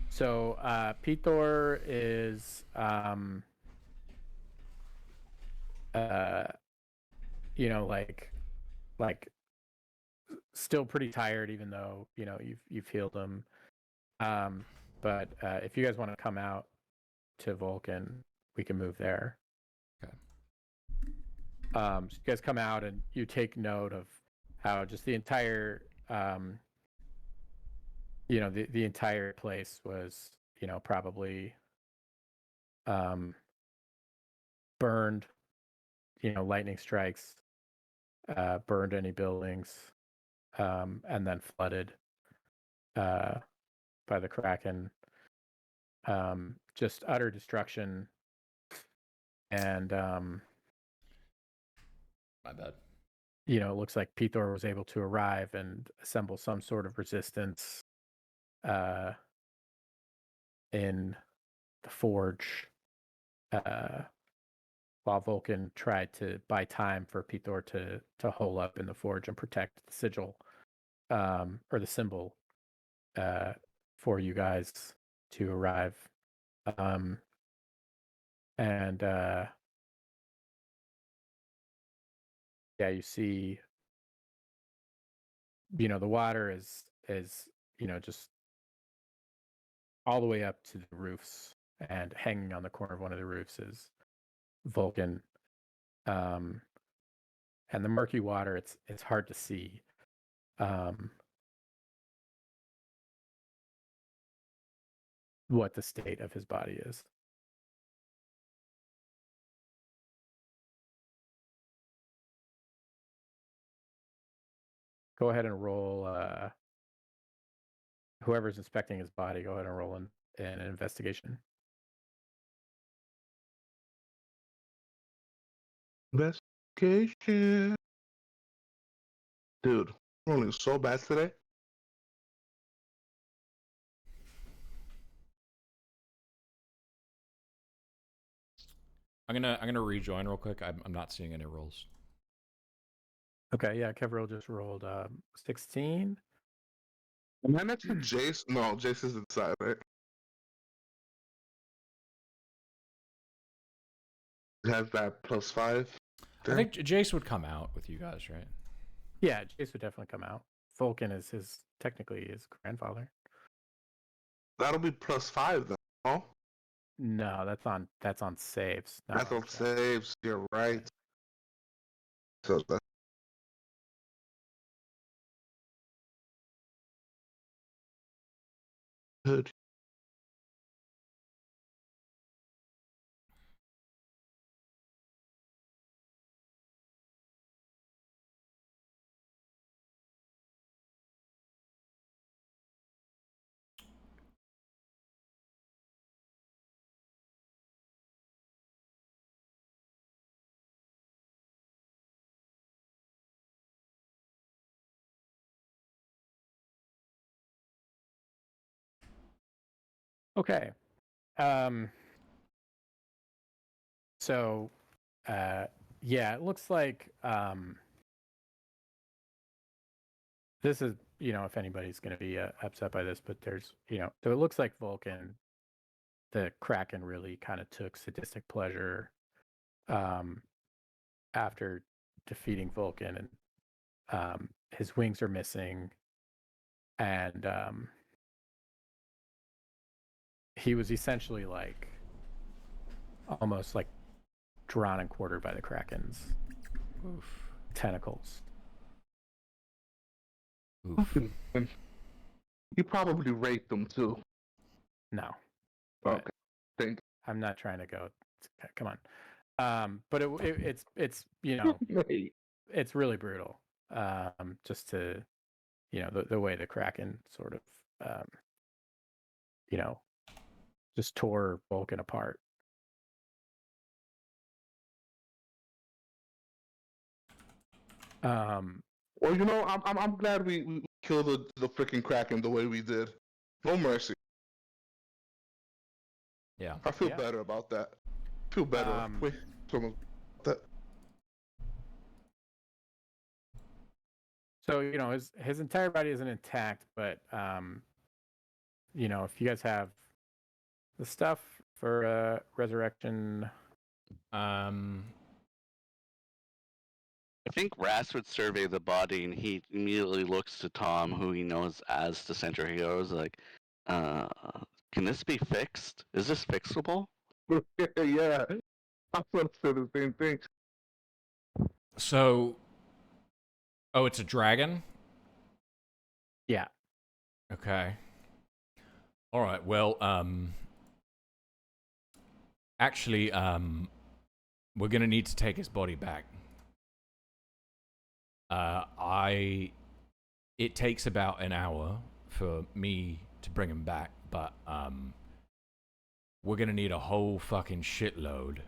So Pitor is like still pretty tired, even though you've healed him. But if you guys want to come out to Vulcan, we can move there. Okay. So you guys come out and you take note of how just the entire the entire place was probably burned. Lightning strikes burned any buildings, and then flooded by the Kraken. Just utter destruction, and My bad. it looks like Pitor was able to arrive and assemble some sort of resistance in the Forge, while Vulcan tried to buy time for Pitor to hole up in the Forge and protect the sigil, or the symbol, for you guys to arrive. And you see, the water is just all the way up to the roofs, and hanging on the corner of one of the roofs is Vulcan. And the murky water, it's hard to see. What the state of his body is. Go ahead and roll. Whoever's inspecting his body, go ahead and roll an investigation. Investigation. Dude, I'm rolling so bad today. I'm gonna rejoin real quick. I'm not seeing any rolls. Okay, yeah, Kevril just rolled 16. And then next to Jace, no, Jace is inside, right? It has that +5. I think Jace would come out with you guys, right? Yeah, Jace would definitely come out. Vulcan is technically his grandfather. That'll be +5 then. Oh, No, that's on saves. Not that's on death. saves. You're right. So that's good. Okay. So, yeah, it looks like this is, if anybody's going to be upset by this, but there's, so it looks like Vulcan, the Kraken, really kind of took sadistic pleasure after defeating Vulcan, and his wings are missing, and he was essentially like almost like drawn and quartered by the Kraken's tentacles. Oof. You probably raped them too. No, Okay. Thank I'm not trying to go. Come on. But it's you. it's really brutal. Just to the way the Kraken sort of just tore Vulcan apart. Well, I'm glad we killed the freaking Kraken the way we did. No mercy. Yeah. I feel Yeah. better about that. Feel better. Wait, that. So his entire body isn't intact, but if you guys have the stuff for resurrection. I think Ras would survey the body, and he immediately looks to Tom, who he knows as the center hero. Is like, can this be fixed? Is this fixable? Yeah, I was gonna say the same thing. So, it's a dragon? Yeah. Okay. All right. Well, actually, we're gonna need to take his body back. It takes about an hour for me to bring him back, but we're gonna need a whole fucking shitload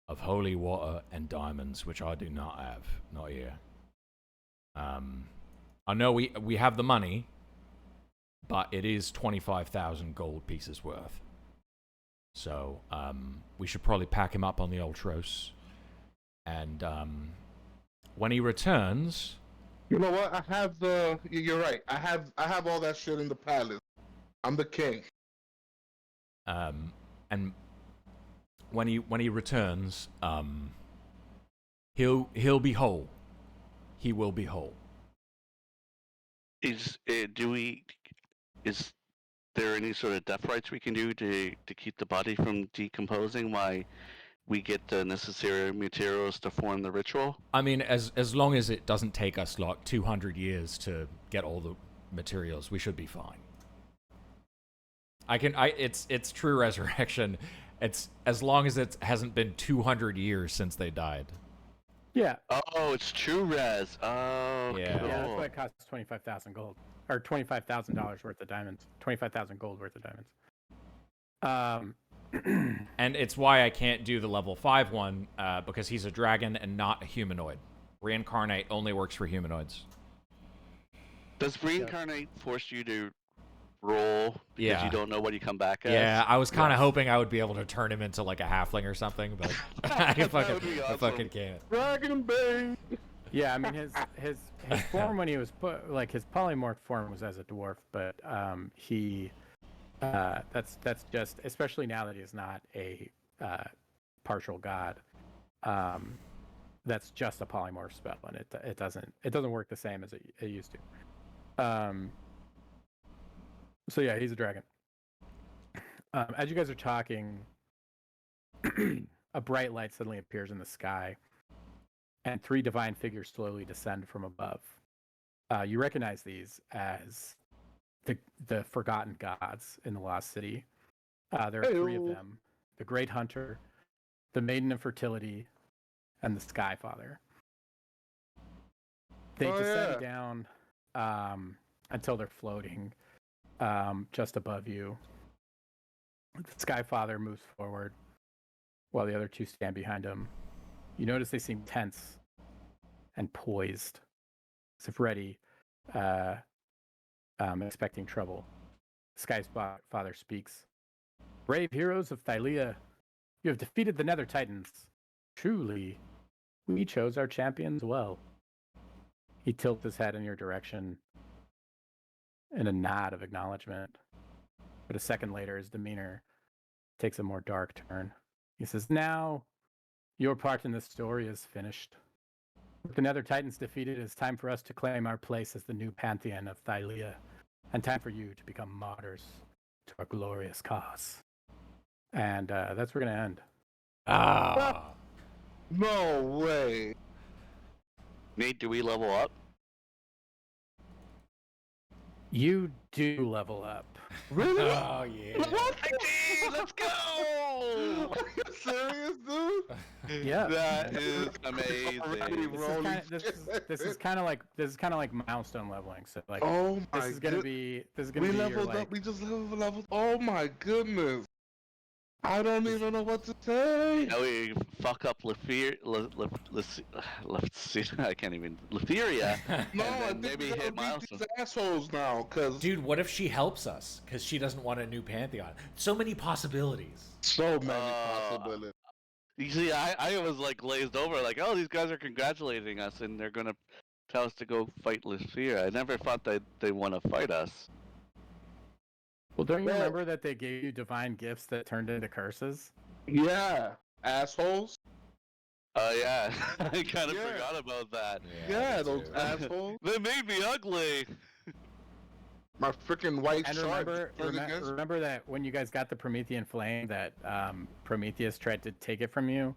of holy water and diamonds, which I do not have, not here. I know we have the money, but it is 25,000 gold pieces worth. So we should probably pack him up on the Ultros, and when he returns, You know what? I have the. You're right. I have all that shit in the palace. I'm the king. and when he returns, he'll be whole. He will be whole. Is there any sort of death rites we can do to keep the body from decomposing while we get the necessary materials to form the ritual? I mean, as long as it doesn't take us like 200 years to get all the materials, we should be fine. It's true resurrection. It's as long as it hasn't been 200 years since they died. Yeah. Oh, it's true res. Oh, Yeah. cool. Yeah, that's why it costs 25,000 gold, or $25,000 worth of diamonds. 25,000 gold worth of diamonds. And it's why I can't do the level 5 one, because he's a dragon and not a humanoid. Reincarnate only works for humanoids. Does reincarnate force you to roll because Yeah. you don't know what you come back as. Yeah, I was kind of Yes. hoping I would be able to turn him into like a halfling or something, but I That fucking, would be I awesome. fucking can't. Dragon Bane. Yeah, I mean his form when he was like his polymorph form was as a dwarf, but he that's just, especially now that he's not a partial god, that's just a polymorph spell, and it doesn't work the same as it used to. So yeah, he's a dragon. As you guys are talking, a bright light suddenly appears in the sky, and 3 divine figures slowly descend from above. You recognize these as the forgotten gods in the Lost City. There are 3 of Hey-o. them: the Great Hunter, the Maiden of Fertility, and the Sky Father. They Oh, descend yeah. down until they're floating just above you. The Sky Father moves forward while the other 2 stand behind him. You notice they seem tense and poised, as if ready, expecting trouble. Sky Father speaks. Brave heroes of Thylea, you have defeated the Nether Titans. Truly, we chose our champions well. He tilts his head in your direction in a nod of acknowledgement. But a second later, his demeanor takes a more dark turn. He says, now, your part in this story is finished. With the Nether Titans defeated, it is time for us to claim our place as the new pantheon of Thylea, and time for you to become martyrs to our glorious cause. And that's where we're going to end. Ah, No way. Nate, do we level up? You do level up. Really? oh yeah. Let's go! Are you serious, dude? Yeah. That is amazing. This is kind of like milestone leveling. So like Oh my this is gonna god. be We your, leveled like, up. We just leveled. Oh my goodness. I don't even know what to say. Now we fuck up let's see, I can't even. Letheria. No, And I then think maybe we gotta hit beat milestone. these assholes now, cause Dude, what if she helps us? Because she doesn't want a new pantheon. So many possibilities. so many Uh, possibilities. You see, I was like glazed over, like, oh, these guys are congratulating us, and they're gonna tell us to go fight Lucia. I never thought that they want to fight us. well, don't you Well- remember that they gave you divine gifts that turned into curses? Yeah, assholes. Oh yeah, I kind of Yeah. forgot about that. Yeah, me those too. assholes. They made me ugly. My freaking white And shark. remember that when you guys got the Promethean flame, that Prometheus tried to take it from you.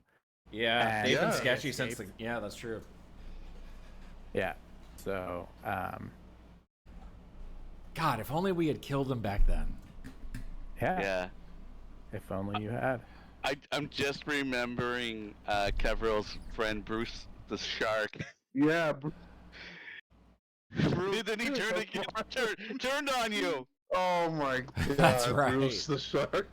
Yeah, And they've been Yeah. sketchy since escaped. the. Yeah, that's true. Yeah. So God, if only we had killed him back then. yeah. Yeah. If only you had. I'm just remembering Kevril's friend Bruce the shark. Yeah. And then he turned on you. Oh my god. That's right. Bruce the shark.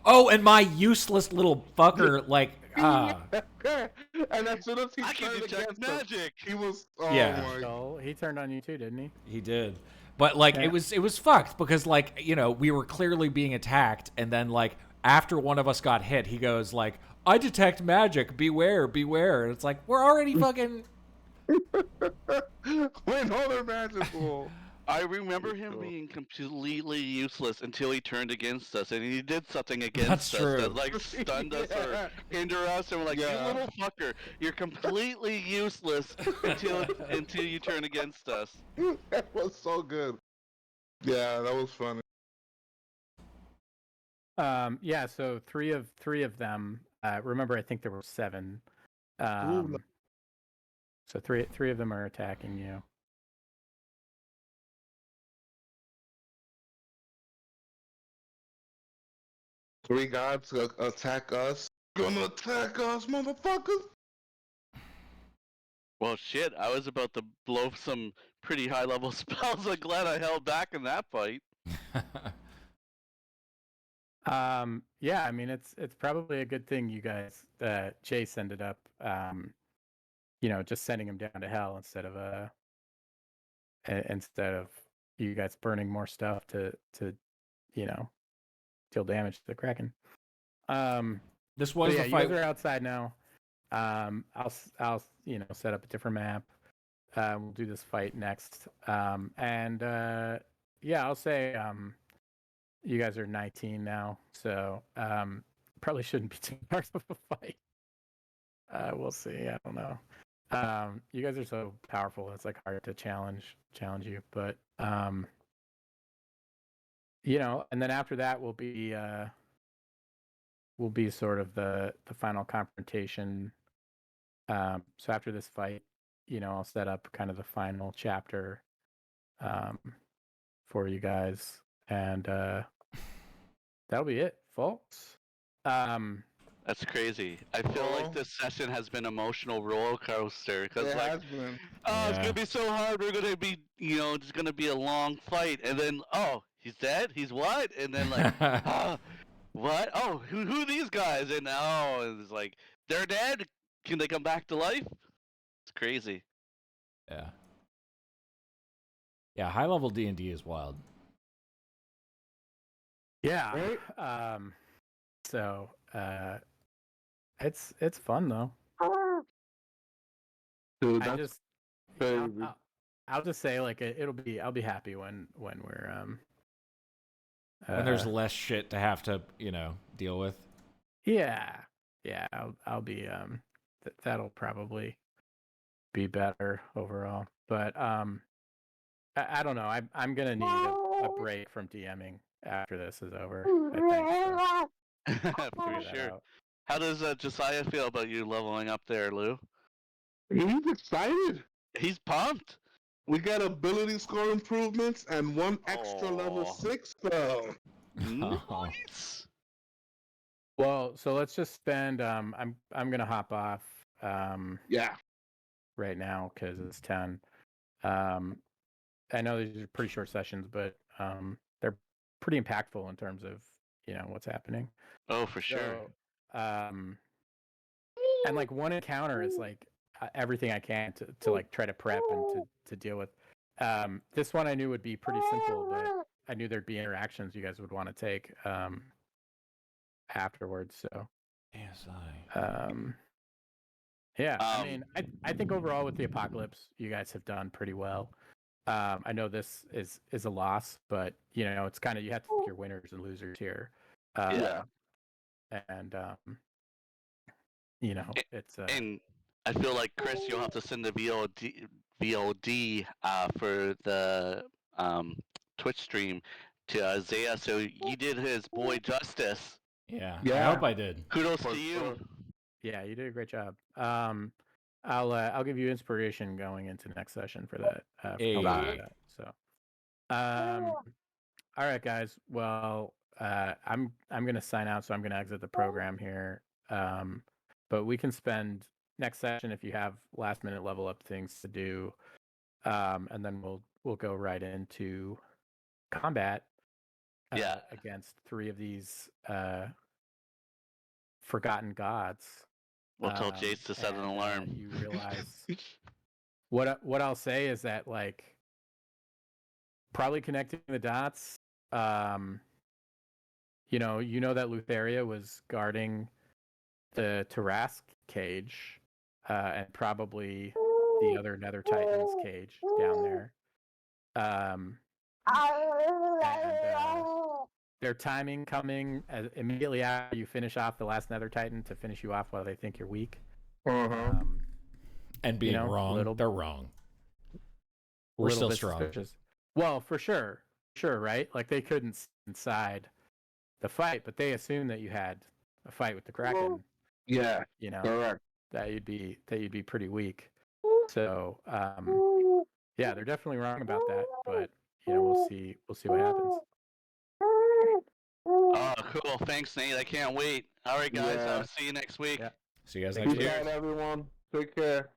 Oh, and my useless little fucker, like, And as soon as he I can turned detect against us, magic. he was. Oh Yeah. my. So he turned on you too, didn't he? he did. But like, Yeah. it was fucked because like, you know, we were clearly being attacked, and then like after one of us got hit, he goes like, "I detect magic. Beware, beware." And it's like we're already fucking. We know they're magical. I remember him being completely useless until he turned against us, and he did something against That's us true. that like stunned us or Yeah. hindered us, and we're like, Yeah. "You little fucker, you're completely useless until you turn against us." That was so good. Yeah, that was funny. Yeah. So three of them. Remember, I think there were 7. Ooh. So three of them are attacking you. Three gods attack us. Gonna attack us, motherfuckers. Well, shit, I was about to blow some pretty high level spells. I'm glad I held back in that fight. Yeah, I mean it's probably a good thing you guys Chase ended up just sending him down to hell instead of you guys burning more stuff to deal damage to the Kraken. This was yeah, the you fight. guys are outside now. I'll set up a different map. We'll do this fight next. I'll say you guys are 19 now, so probably shouldn't be too hard of a fight. We'll see. I don't know. You guys are so powerful; it's like hard to challenge you. But and then after that will be sort of the final confrontation. So after this fight, I'll set up kind of the final chapter for you guys, and that'll be it, folks. That's crazy. I feel like this session has been emotional roller coaster because It like, has been. it's gonna be so hard. We're gonna be, it's gonna be a long fight, and then he's dead. He's what? And then like, what? Oh, who are these guys? And it's like they're dead. Can they come back to life? It's crazy. Yeah. Yeah, high level D&D is wild. Yeah. Right? So it's fun though. Dude, I that's just crazy. I'll just say like I'll be happy when we're When there's less shit to have to, deal with. yeah I'll be that'll probably be better overall. But I don't know. I'm gonna need a break from DMing after this is over. I think so. For sure. How does Josiah feel about you leveling up there, Lou? He's excited. He's pumped. We got ability score improvements and one extra level 6 spell. Nice. Well, so let's just spend. I'm gonna hop off. Yeah. Right now because it's 10. I know these are pretty short sessions, but they're pretty impactful in terms of what's happening. Oh, for sure. And like one encounter is like everything I can to like try to prep and to deal with. This one I knew would be pretty simple, but I knew there'd be interactions you guys would want to take afterwards. So yeah, I mean, I think overall with the apocalypse, you guys have done pretty well. I know this is a loss, but it's kind of you have to pick your winners and losers here. Yeah. And it's and I feel like Chris, you'll have to send the VOD for the Twitch stream to Isaiah, so you did his boy justice. Yeah. I hope I did. Kudos to you. Sure. Yeah, you did a great job. I'll give you inspiration going into next session for that. So, all right, guys. Well, I'm gonna sign out, so I'm gonna exit the program here. But we can spend next session if you have last minute level up things to do, and then we'll go right into combat. Against 3 of these forgotten gods. We'll tell Jace to set an alarm. You realize what I'll say is that like probably connecting the dots. You know that Lutheria was guarding the Tarask cage, and probably the other Nether Titan's cage down there. Their timing coming immediately after you finish off the last Nether Titan to finish you off while they think you're weak. And being wrong, they're wrong. We're still strong. Suspicious. Well, for sure, right? Like they couldn't see inside the fight, but they assumed that you had a fight with the Kraken. Yeah, correct. That you'd be pretty weak. So, yeah, they're definitely wrong about that, but we'll see what happens. Oh, cool. Thanks, Nate. I can't wait. All right, guys. I'll see you next week. Yeah. See you guys next week. Good night, everyone. Take care.